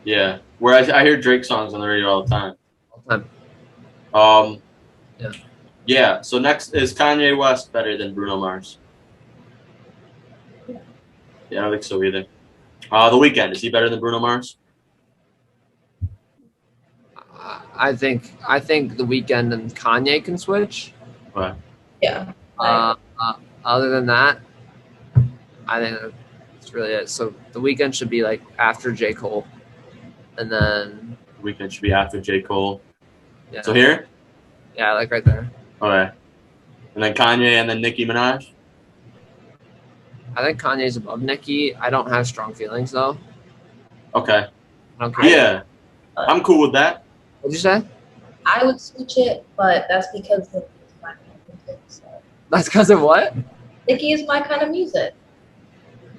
yeah. Whereas I hear Drake songs on the radio all the time. Yeah. Yeah. So next is Kanye West better than Bruno Mars? Yeah, I don't think so either. The Weeknd, is he better than Bruno Mars? I think The Weeknd and Kanye can switch. Right. Yeah. Other than that, I think that's really it. So The Weeknd should be like after J. Cole, and then Weeknd should be after J. Cole. yeah. So here? Yeah, like right there. Okay. And then Kanye and then Nicki Minaj? I think Kanye's above Nicki. I don't have strong feelings though. Okay. I don't care. Yeah. I'm cool with that. What'd you say? I would switch it, but that's because Nicki is my kind of music. So. That's because of what? Nicki is my kind of music.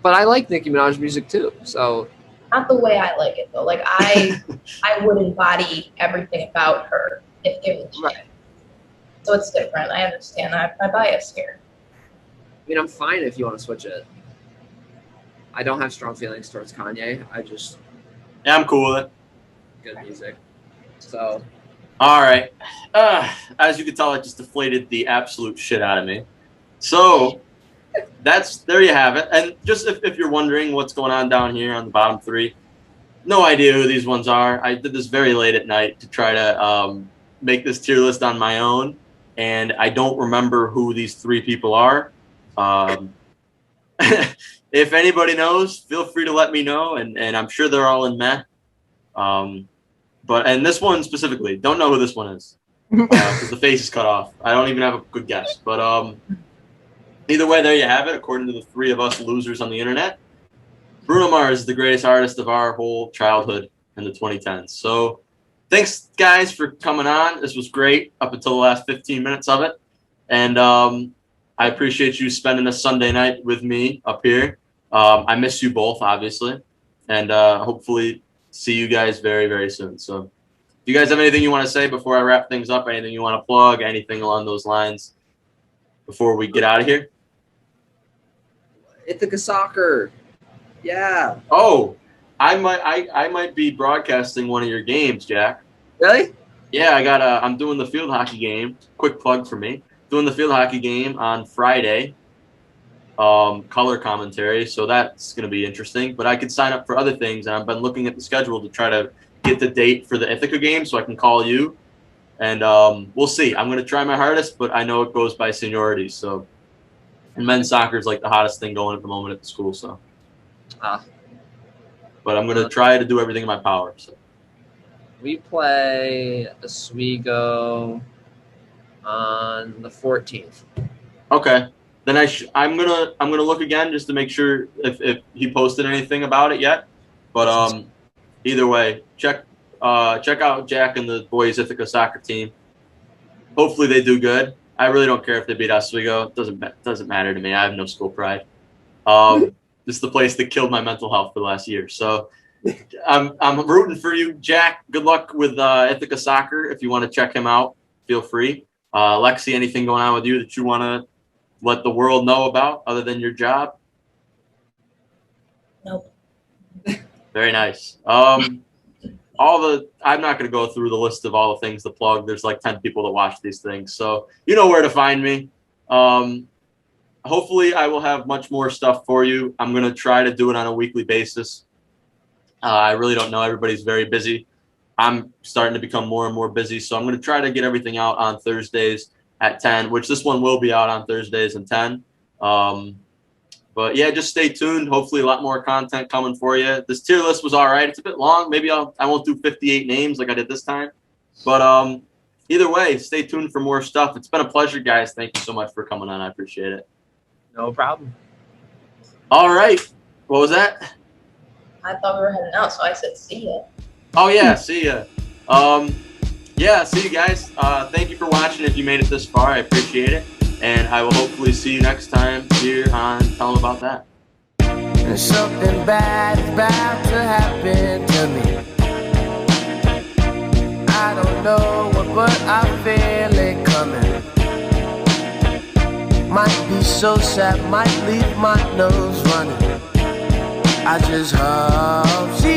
But I like Nicki Minaj music too. So Not the way I like it though. Like I would embody everything about her if given a chance. Right. So it's different. I understand. I have my bias here. I mean, I'm fine if you want to switch it. I don't have strong feelings towards Kanye. I just Yeah, I'm cool with it. good music. So All right. As you can tell, I just deflated the absolute shit out of me. So there you have it. And just if you're wondering what's going on down here on the bottom three, no idea who these ones are. I did this very late at night to try to make this tier list on my own, and I don't remember who these three people are. If anybody knows, feel free to let me know, and I'm sure they're all in meh. And this one specifically, don't know who this one is because the face is cut off. I don't even have a good guess. But either way, there you have it. According to the three of us losers on the internet, Bruno Mars is the greatest artist of our whole childhood in the 2010s. So thanks, guys, for coming on. This was great up until the last 15 minutes of it. And I appreciate you spending a Sunday night with me up here. I miss you both, obviously. And hopefully see you guys very, very soon. So do you guys have anything you want to say before I wrap things up? Anything you want to plug? Anything along those lines before we get out of here? Ithaca Soccer. Yeah. Oh, I might be broadcasting one of your games, Jack. Really? Yeah, I'm doing the field hockey game. Quick plug for me. Doing the field hockey game on Friday. Color commentary, so that's going to be interesting. But I could sign up for other things, and I've been looking at the schedule to try to get the date for the Ithaca game so I can call you. And we'll see. I'm going to try my hardest, but I know it goes by seniority. So, and men's soccer is like the hottest thing going at the moment at the school. So, but I'm going to try to do everything in my power. So, we play Oswego on the 14th. Okay. Then I'm gonna look again just to make sure if he posted anything about it yet. But either way, check out Jack and the boys Ithaca soccer team. Hopefully they do good. I really don't care if they beat Oswego. It doesn't matter to me. I have no school pride. This is the place that killed my mental health for the last year. So I'm rooting for you, Jack. Good luck with Ithaca Soccer. If you want to check him out, feel free. Lexi, anything going on with you that you want to let the world know about other than your job? Nope. Very nice. I'm not going to go through the list of all the things to plug. There's like 10 people that watch these things, so you know where to find me. Hopefully I will have much more stuff for you. I'm going to try to do it on a weekly basis. I really don't know. Everybody's very busy. I'm starting to become more and more busy, so I'm going to try to get everything out on Thursdays at 10, which this one will be out on Thursdays at 10. But yeah, just stay tuned. Hopefully a lot more content coming for you. This tier list was all right. It's a bit long. Maybe I won't do 58 names like I did this time. But either way, stay tuned for more stuff. It's been a pleasure, guys. Thank you so much for coming on. I appreciate it. No problem. All right. What was that? I thought we were heading out, so I said see ya. Oh, yeah. See ya. Yeah, see you guys. Thank you for watching. If you made it this far, I appreciate it. And I will hopefully see you next time here on Tell Them About That. And something bad is about to happen to me. I don't know what, but I feel it coming. Might be so sad, might leave my nose running. I just hope she